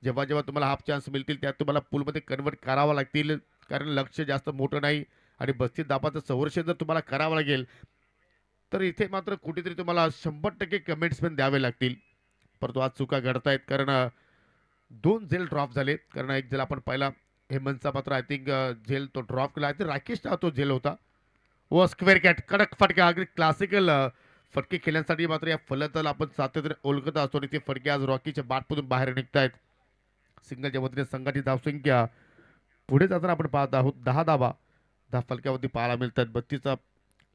जेव्हा जेव्हा तुम्हाला हाफ चान्स मिळतील त्यात तुम्हाला पूलमध्ये कन्वर्ट करावं लागतील, कारण लक्ष जास्त मोठं नाही आणि 32 धाबाचं संवर्षण जर तुम्हाला करावं लागेल तर इथे मात्र कुठेतरी तुम्हाला 100% कमेंट्स पण द्यावे लागतील. परंतु आज चुका घडतायत, कारण 2 झेल ड्रॉप झाले. कारण एक झेल आपण पाहिला हेमंतचा मात्र आय थिंक झेल तो ड्रॉप केला. आय थिंक राकेशचा तो झेल होता. व स्क्वेअर कॅट कडक फटका, अगदी क्लासिकल फटके खेळण्यासाठी मात्र या फलंदाजाला आपण सातत्याने ओळखत असतो आणि ते फटके आज रॉकीच्या बाटमधून बाहेर निघतायत. सिंगलच्या वतीने संघाची धावसंख्या पुढे जाताना आपण पाहत आहोत 10 धावा 10 फलक्यावरती पाहायला मिळतात. 32चा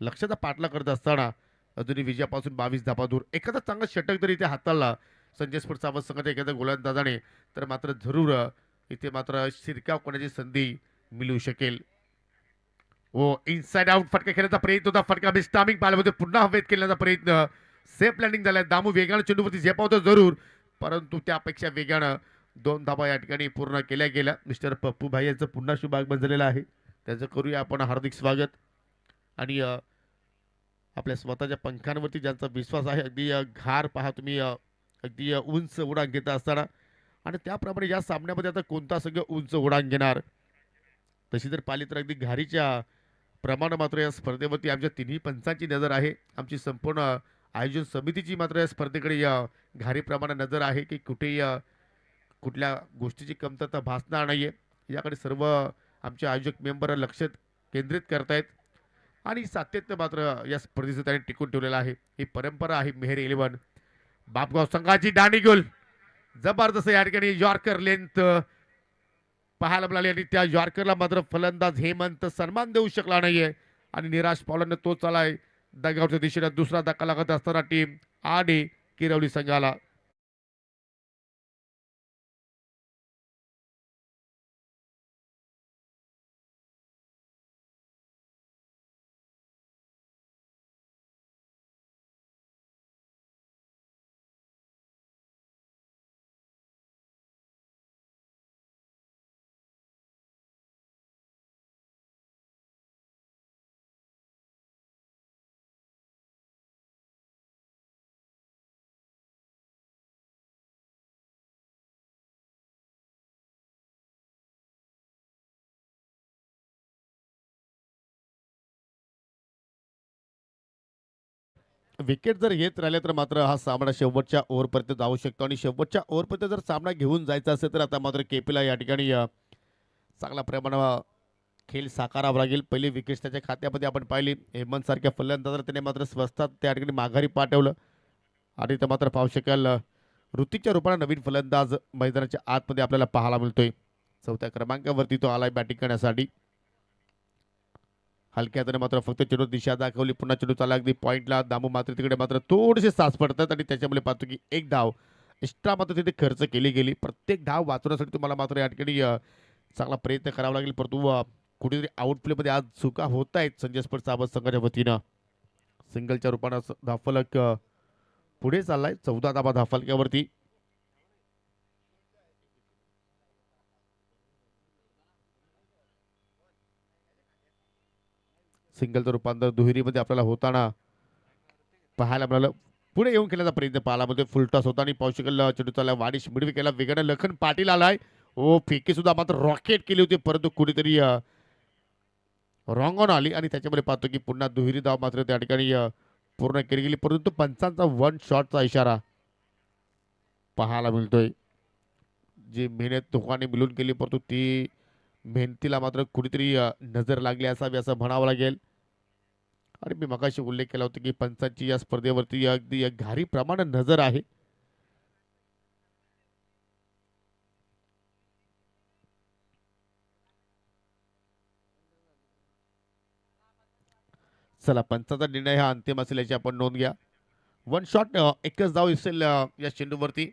लक्षाचा पाठला करत असताना अजूनही विजयापासून 22 धावा दूर. एखादा चांगला षटक जरी इथे हाताळला संजय स्पोर्ट्स सावंत संघाच्या एखाद्या गोलंदाजाने तर मात्र जरूर इथे मात्र शिरकाव करण्याची संधी मिळू शकेल. ओ इनसाइड आउट फटका खेळण्याचा प्रयत्न होता. फटका बिस्टामिंग पाहिला होते. पुन्हा हवेत खेळण्याचा प्रयत्न. सेफ लँडिंग झालाय. दामू वेगानं चेंडूवरती झेपावतो जरूर, परंतु त्यापेक्षा वेगानं 2 धाबा या ठिकाणी पूर्ण केल्या गेल्या. मिस्टर पप्पू भाई यांचं पुन्हा शुभ आगमन झालेलं आहे. त्याचं करूया आपण हार्दिक स्वागत. आणि आपल्या स्वतःच्या पंखांवरती ज्यांचा विश्वास आहे, अगदी घार पहा तुम्ही, अगदी उंच उडान घेत असताना. आणि त्याप्रमाणे या सामन्यामध्ये आता कोणता संघ उंच उडान घेणार, तशी जर पाहिली तर अगदी घारीच्या प्रमाण मात्र या स्पर्धेवरती आमच्या तिन्ही पंचांची नजर आहे. आमची संपूर्ण आयोजन समितीची मात्र या स्पर्धेकडे या घारी प्रमाणे नजर आहे की कुठेही कुठल्या गोष्टीची कमतरता भासणार नाहीये. याकडे सर्व आमचे आयोजक मेंबर लक्ष केंद्रित करतायत आणि सातत्य मात्र या स्पर्धेचं त्यांनी टिकून ठेवलेलं आहे. ही परंपरा आहे मेहर 11. बापगाव संघाची दांडी गोल जबरदस्त या ठिकाणी यॉर्कर लेंथ पाहायला मिळाली आणि त्या यॉर्करला मात्र फलंदाज हेमंत सन्मान देऊ शकला नाहीये आणि निराश पावलाने तो चालाय दगावच्या दिशेने. दुसरा धक्का लागत असताना टीम आणि किरवली संघाला. विकेट जर येत राहिले तर मात्र हा सामना शेवटच्या ओव्हरपर्यंत जाऊ शकतो आणि शेवटच्या ओव्हरपर्यंत जर सामना घेऊन जायचा असेल तर आता मात्र केपीला या ठिकाणी चांगला प्रमाणात खेळ साकारावा लागेल. पहिली विकेट त्याच्या खात्यामध्ये आपण पाहिली. हेमंत सारख्या फलंदाजाला त्याने मात्र स्वस्तात त्या ठिकाणी माघारी पाठवलं आणि ते मात्र पाहू शकाल ऋतिकच्या रूपाने नवीन फलंदाज मैदानाच्या आतमध्ये आपल्याला पाहायला मिळतोय. 4थ्या क्रमांकावरती तो आलाय बॅटिंग करण्यासाठी. हलक्या हाताने मात्र फक्त चेंडू दिशा दाखवली. पुन्हा चेंडू चालला अगदी पॉईंटला. दामू मात्र तिकडे मात्र थोडेसे सास पडतात आणि त्याच्यामुळे पाहतो की एक धाव एक्स्ट्रा मात्र तिथे खर्च केली गेली. प्रत्येक धाव वाचवण्यासाठी तुम्हाला मात्र या ठिकाणी चांगला प्रयत्न करावा लागेल. परंतु कुठेतरी आउटप्लेमध्ये आज चुका होत आहेत संजय स्पर्ट सावंत संघाच्या वतीनं. सिंगलच्या रूपानं धावफलक पुढे चाललाय. 14 धाबा धावफलकावरती. सिंगलचं रूपांतर दुहेरीमध्ये आपल्याला होताना पाहायला मिळालं. पुढे येऊन खेळण्याचा प्रयत्न पाहायला मध्ये फुलटॉस होता आणि पाहू शकेल चेंडू चालला वाडिश मिडवी केला वेगाने. लखन पाटील आलाय. ओ फेकी सुद्धा मात्र रॉकेट केली होती परंतु कुठेतरी रॉंग ऑन आली आणि त्याच्यामध्ये पाहतो की पुन्हा दुहेरी धाव मात्र त्या ठिकाणी पूर्ण केली गेली. परंतु पंचांचा 1 शॉटचा इशारा पाहायला मिळतोय. जी मेहनत दोघांनी मिळून केली परंतु ती मेहनतीला मात्र कुठेतरी नजर लागली असावी असं म्हणावं लागेल. आणि मी मगाशी उल्लेख केला होता की पंचांची या स्पर्धेवरती अगदी घारी प्रमाणे नजर आहे. चला पंचाचा निर्णय हा अंतिम असेल याची आपण नोंद घ्या. 1 शॉट एकच धाव असेल या चेंडूवरती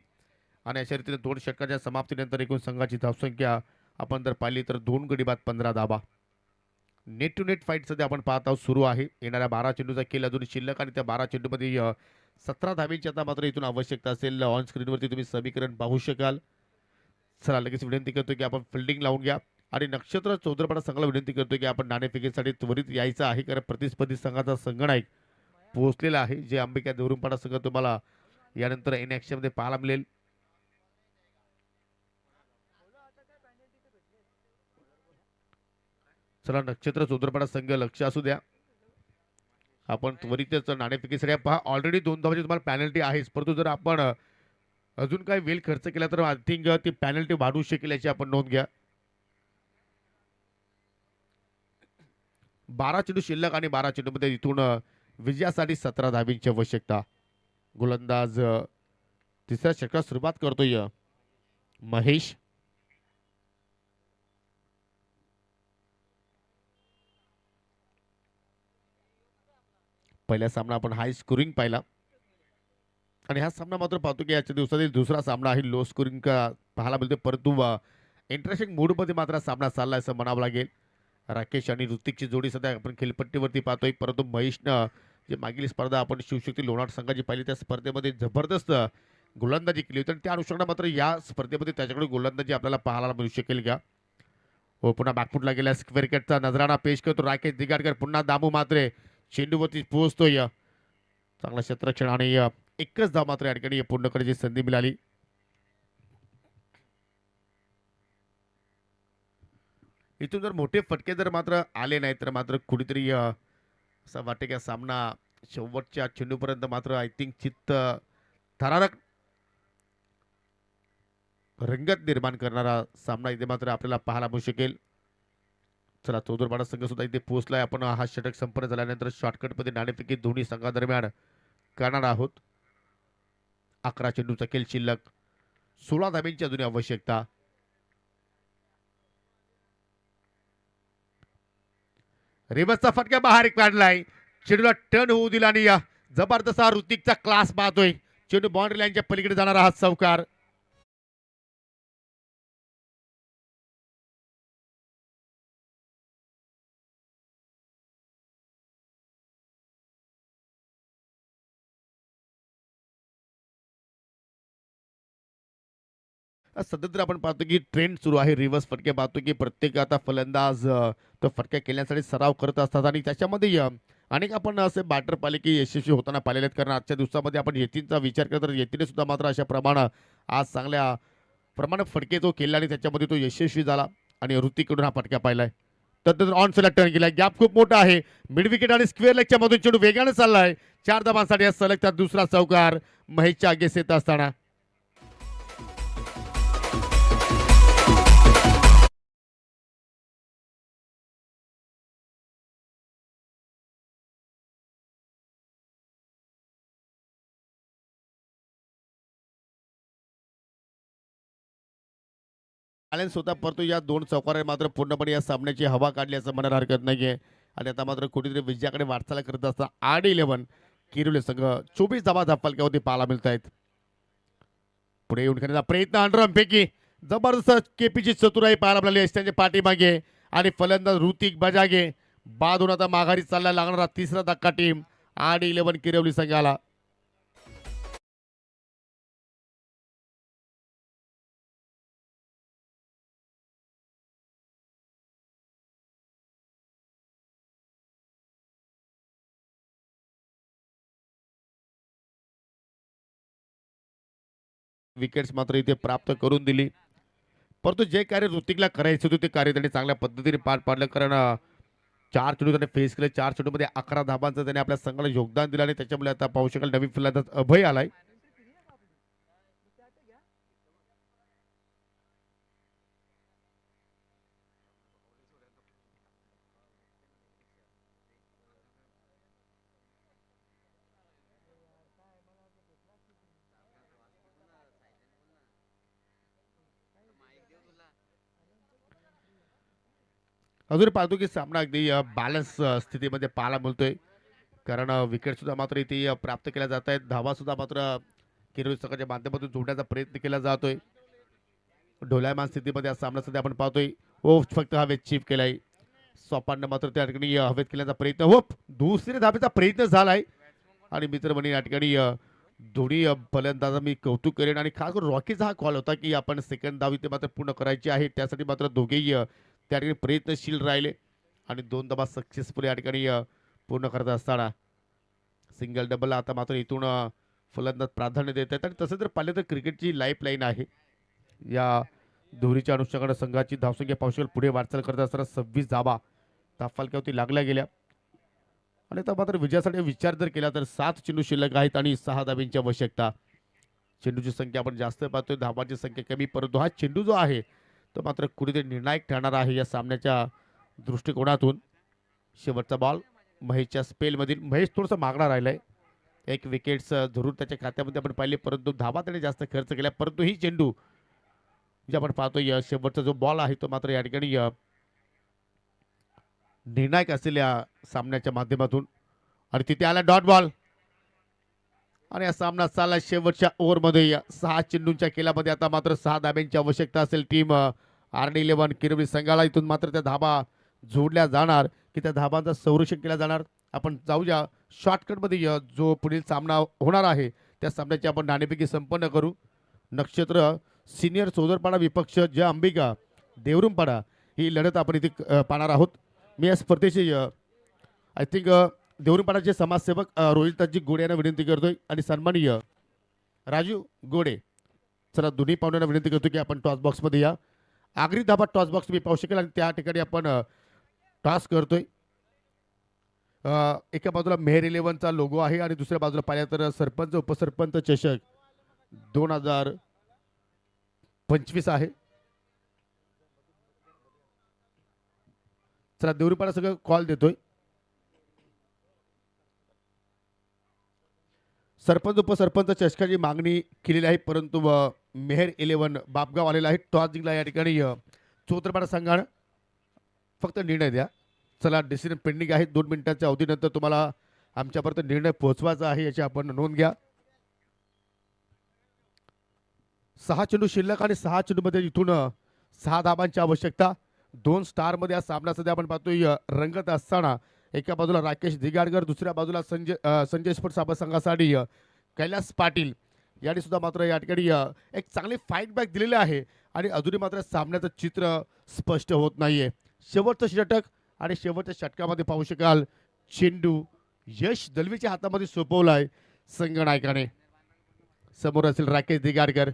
आणि अशा रीतीने 2 षटकाच्या समाप्तीनंतर एकूण संघाची धावसंख्या आपण जर पाहिली तर 2 गडी बाद 15 धाबा. नेट टू नेट फाईट सध्या आपण पाहत आहोत सुरू आहे. येणाऱ्या 12 चेंडूचा खेळ अजून शिल्लक आणि त्या 12 चेंडूमध्ये 17 धाब्यांची आता मात्र इथून आवश्यकता असेल. ऑन स्क्रीनवरती तुम्ही समीकरण पाहू शकाल. चला लगेच विनंती करतो की आपण फिल्डिंग लावून घ्या आणि नक्षत्र चौधरपाडा संघाला विनंती करतो की आपण नाणेफेकीसाठी त्वरित यायचं आहे कारण प्रतिस्पर्धी संघाचा संगणक पोहोचलेला आहे. जे अंबिका देवरुमपाडा संघ तुम्हाला यानंतर इन ॲक्शनमध्ये पाहायला मिळेल. चला नक्षत्र चौधरपाडा संघ लक्ष असू द्या. आपण त्वरितच नाणेफेकीसाठी पहा. ऑलरेडी 2 धावांची तुम्हाला पॅनल्टी आहेच परंतु जर आपण अजून काही वेळ खर्च केला तर आय थिंक ती पॅनल्टी वाढवू शकेल याची आपण नोंद घ्या. 12 चेंडू शिल्लक आणि 12 चेंडूमध्ये इथून विजयासाठी 17 धाबींची आवश्यकता. गोलंदाज तिसऱ्या षटकात सुरुवात करतोय महेश. पहिला सामना आपण हाय स्कोरिंग पाहिला आणि हा सामना मात्र पाहतो की याच्या दिवसातील दुसरा सामना आहे लो स्कोरिंग का पाहायला मिळतो परंतु इंटरेस्टिंग मूडमध्ये मात्र सामना चाललाय असं म्हणावं लागेल. राकेश आणि ऋतिकची जोडी सध्या आपण खेळपट्टीवरती पाहतोय, परंतु महेशनं जे मागील स्पर्धा आपण शिवशक्ती लोणार संघाची पाहिली त्या स्पर्धेमध्ये जबरदस्त गोलंदाजी केली होती आणि त्या अनुषंगाने मात्र या स्पर्धेमध्ये त्याच्याकडे गोलंदाजी आपल्याला पाहायला मिळू शकेल का. हो, पुन्हा बॅकफुटला गेल्या स्क्वेअर कटचा नजराणा पेश करतो राकेश दिगाडकर. पुन्हा दामू मात्रे चेंडूवरती पोहोचतोय. चांगला क्षेत्ररक्षण आणि एकच धाव मात्र या ठिकाणी पूर्ण करायची संधी मिळाली. इथून जर मोठे फटके जर मात्र आले नाही तर मात्र कुठेतरी असं वाटतं की सामना शेवटच्या चेंडूपर्यंत मात्र आय थिंक चित्त थरारक रंगत निर्माण करणारा सामना इथे मात्र आपल्याला पाहायला मिळू शकेल. चला, चौदरपाडा संघ सुद्धा इथे पोहोचलाय. आपण हा षटक संपन्न झाल्यानंतर शॉर्टकटमध्ये नाणेफेकी दोन्ही संघादरम्यान करणार आहोत. 11 चेंडूचा खेळ शिल्लक, 16 धाब्यांची अजून आवश्यकता. रिवर्सचा फटका बाहेर काढलाय. चेंडूला टर्न होऊ दिला आणि जबरदस्त हा ऋतिकचा क्लास पाहतोय. चेंडू बाउंड्री लाईनच्या पलीकडे जाणारा हा चौकार. सध्या तर आपण पाहतो की ट्रेंड सुरू आहे. रिव्हर्स फटके पाहतो की प्रत्येक आता फलंदाज तो फटका केल्यासाठी सराव करत असतात आणि त्याच्यामध्ये अनेक आपण असे बॅटर पाहिले की यशस्वी होताना पाहिलेले आहेत. कारण आजच्या दिवसामध्ये आपण येतींचा विचार केला तर येतीने सुद्धा मात्र अशा प्रमाणात आज चांगल्या प्रमाणात फटके तो केला आणि त्याच्यामध्ये तो यशस्वी झाला आणि ऋतिकडून हा फटका पाहिलाय. तर ऑन साईडला टर्न केलाय. गॅप खूप मोठा आहे. मिड विकेट आणि स्क्वेअर लेगच्या मधून चेंडू वेगाने चाललाय. 4 धावांसाठी सलग त्यात दुसरा चौकार महेशच्या आगेस येत असताना. बॅलन्स होता, परंतु या 2 चौकाराने मात्र पूर्णपणे या सामन्याची हवा काढली असं म्हणायला हरकत नाहीये. आणि आता मात्र कुठेतरी विजयाकडे वाटचाल करत असता RD11 किरुले संघ 24 धावा फलकावरती पाहायला मिळत आहेत. पुढे येऊन करण्याचा प्रयत्न अंडरपैकी जबरदस्त केपीची चतुराई पाहायला मिळाली त्यांच्या पाठीमागे आणि फलंदाज ऋतिक बजागे बाधून आता माघारी चालला लागणारा तिसरा धक्का टीम RD11 किरवली संघाला. विकेट्स मात्र इथे प्राप्त करून दिली, परंतु जे कार्य ऋतिकला करायचे होते ते कार्य त्यांनी चांगल्या पद्धतीने पार पाडलं. कारण 4 चेंडू त्याने फेस केले. 4 चेंडूमध्ये 11 धाबांचं त्याने आपल्या संघाला योगदान दिलं आणि त्याच्यामुळे आता पाहू शकाल नवीन फलंदाज अभय आलाय. अजून पाहतो की सामना अगदी बॅलन्स स्थितीमध्ये पाहायला मिळतोय. कारण विकेट सुद्धा मात्र इथे प्राप्त केल्या जात आहेत. धावा सुद्धा मात्र किरवली संघाच्या माध्यमातून जोडण्याचा प्रयत्न केला जातोय. ढोलायमान स्थितीमध्ये हा सामना सध्या आपण पाहतोय. ओ फक्त हवेत चीप केलाय. सोपाननं मात्र त्या ठिकाणी हवेत केल्याचा प्रयत्न, हो दुसऱ्या धाबेचा प्रयत्न झालाय. आणि मित्र म्हणे या ठिकाणी दोन्ही फलंदाजा मी कौतुक करेन आणि खास करून रॉकीचा हा कॉल होता की आपण सेकंड धाव इथे मात्र पूर्ण करायची आहे. त्यासाठी मात्र दोघेही त्या ठिकाणी प्रयत्नशील राहिले आणि 2 धावा सक्सेसफुल या ठिकाणी पूर्ण करत असताना सिंगल डबल आता मात्र इथून फलंदाज प्राधान्य देत आहेत. आणि तसं जर पाहिलं तर क्रिकेटची लाईफ लाईन आहे. या दोरीच्या अनुषंगाने संघाची धावसंख्या पावशेल पुढे वाटचाल करत असताना 26 धावा फलकावरती लागल्या गेल्या. आणि आता मात्र विजयासाठी विचार जर केला तर 7 चेंडू शिल्लक आहेत आणि 6 धाब्यांची आवश्यकता. चेंडूची संख्या आपण जास्त पाहतोय, धावांची संख्या कमी, परंतु हा चेंडू जो आहे तो मात्र कुठेतरी निर्णायक ठरणार आहे या सामन्याच्या दृष्टिकोनातून. शेवटचा बॉल महेशच्या स्पेलमधील. महेश थोडंसं मागणार राहिलाय. 1 विकेट्स जरूर त्याच्या खात्यामध्ये आपण पाहिले, परंतु धावा त्याने जास्त खर्च केला. परंतु ही चेंडू जे आपण पाहतोय शेवटचा जो बॉल आहे तो मात्र या ठिकाणी निर्णायक असेल या सामन्याच्या माध्यमातून. आणि तिथे आला डॉट बॉल आणि हा सामना चालला शेवटच्या ओव्हरमध्ये. 6 चेंडूंच्या खेळामध्ये आता मात्र 6 धाब्यांची आवश्यकता असेल टीम RD11 किरवली संघाला इथून मात्र त्या धाबा जोडल्या जाणार की त्या धाबांचं संरक्षण केलं जाणार. आपण जाऊया शॉर्टकटमध्ये जो पुढील सामना होणार आहे त्या सामन्याची आपण नाणेफेकी संपन्न करू. नक्षत्र सिनियर सोदरपाडा विपक्ष जय अंबिका देवरुमपाडा ही लढत आपण इथे पाहणार आहोत. मी या स्पर्धेचे आय थिंक देवरुमपाडाचे समाजसेवक रोहितजी गोडे यांना विनंती करतोय आणि सन्माननीय राजू गोडे चला दोन्ही पाहुण्यांना विनंती करतो की आपण टॉस बॉक्समध्ये या. आगरी धाबा टॉस बॉक्स तुम्ही पाहू शकेल आणि त्या ठिकाणी आपण टॉस करतोय. एका बाजूला मेहर 11चा लोगो आहे आणि दुसऱ्या बाजूला पाहिलं तर सरपंच उपसरपंच चषक 2025 आहे. चला देवरुपाडा सगळं कॉल देतोय. सरपंच उपसरपंच चषकाची मागणी केलेली आहे परंतु मेहर 11 बापगाव आलेला आहे. टॉस जिंकला या ठिकाणी चोत्रपाडा संघानं. फक्त निर्णय द्या. चला डिसिजन पेंडिंग आहे. 2 मिनिटांच्या अवधीनंतर तुम्हाला आमच्यापर्यंत निर्णय पोहोचवायचा आहे याची आपण नोंद घ्या. 6 चेंडू शिल्लक आणि 6 चेंडूमध्ये इथून 6 धाबांची आवश्यकता. 2 स्टारमध्ये हा सामना सध्या आपण पाहतोय रंगत असताना एका बाजूला राकेश दिगाडकर दुसऱ्या बाजूला संजय स्पोर्ट्स साबा संघासाठी कैलास पाटील यांनी सुद्धा मात्र या ठिकाणी एक चांगली फाईट बॅक दिलेली आहे आणि अजूनही मात्र सामन्याचं चित्र स्पष्ट होत नाहीये. शेवटचं षटक आणि शेवटच्या षटकामध्ये पाहू शकाल चेंडू यश दलवीच्या हातामध्ये सोपवलाय संघनायकाने. समोर असेल राकेश दिगाडकर.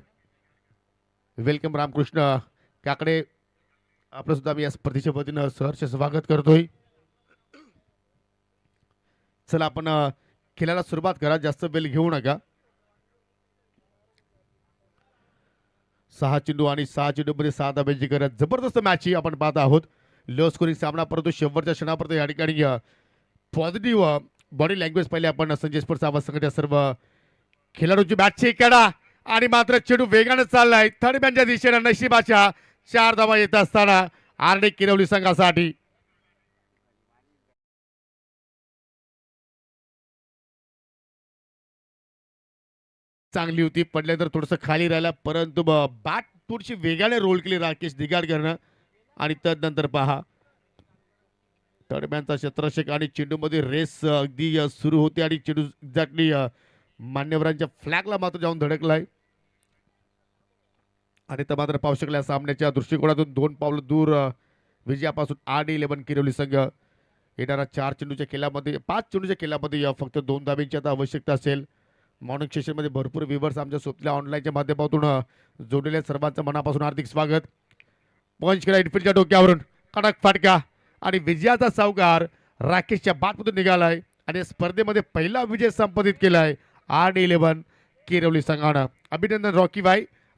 वेलकम रामकृष्ण काकडे आपलं सुद्धा मी या स्पर्धेच्या वतीनं सहर्ष स्वागत करतोय. चला आपण खेळायला सुरुवात करा. जास्त बेल घेऊ नका. 6 चेंडू आणि 6 चेंडूमध्ये 6 धाब्यांची गरज. जबरदस्त मॅच ही आपण पाहत आहोत. लो स्कोरिंग सामना परंतु शेवटच्या क्षणापर्यंत या ठिकाणी पॉझिटिव्ह बॉडी लँग्वेज पाहिली आपण संजय स्पोर्ट्स साबा संघाच्या सर्व खेळाडूंची मॅचची कडा आणि मात्र चेंडू वेगाने चाललाय थर्ड मॅनच्या दिशेने. नशिबाच्या 4 धावा येत असताना RD किरवली संघासाठी. चांगली होती पडल्यानंतर थोडंसं खाली राहिला परंतु बॅट थोडीशी वेगाने रोल केली राकेश दिगाडकरनं आणि तदनंतर पहा तडम्यांचा क्षेत्ररक्षक आणि चेंडूमध्ये रेस अगदी सुरू होते आणि चेंडू एक्झॅक्टली मान्यवरांच्या फ्लॅगला मात्र जाऊन धडकलाय आणि तर मात्र पाहू शकल्या सामन्याच्या दृष्टिकोनातून 2 पावलं दूर विजयापासून RD11 किरवली संघ. येणारा 4 चेंडूच्या खेळामध्ये 5 चेंडूच्या खेळामध्ये फक्त 2 धाब्यांची आता आवश्यकता असेल. मॉर्निंग सेशनमध्ये भरपूर व्ह्यूअर्स आमच्या सोपल्या ऑनलाईनच्या माध्यमातून जोडलेल्या सर्वांचं मनापासून हार्दिक स्वागत. पंच केला इनफिल्डच्या डोक्यावरून कडक फाटका आणि विजयाचा सावकार राकेशच्या बाटमधून निघालाय आणि स्पर्धेमध्ये पहिला विजय संपादित केलाय RD11 किरवली संघानं. अभिनंदन रॉकी भाई.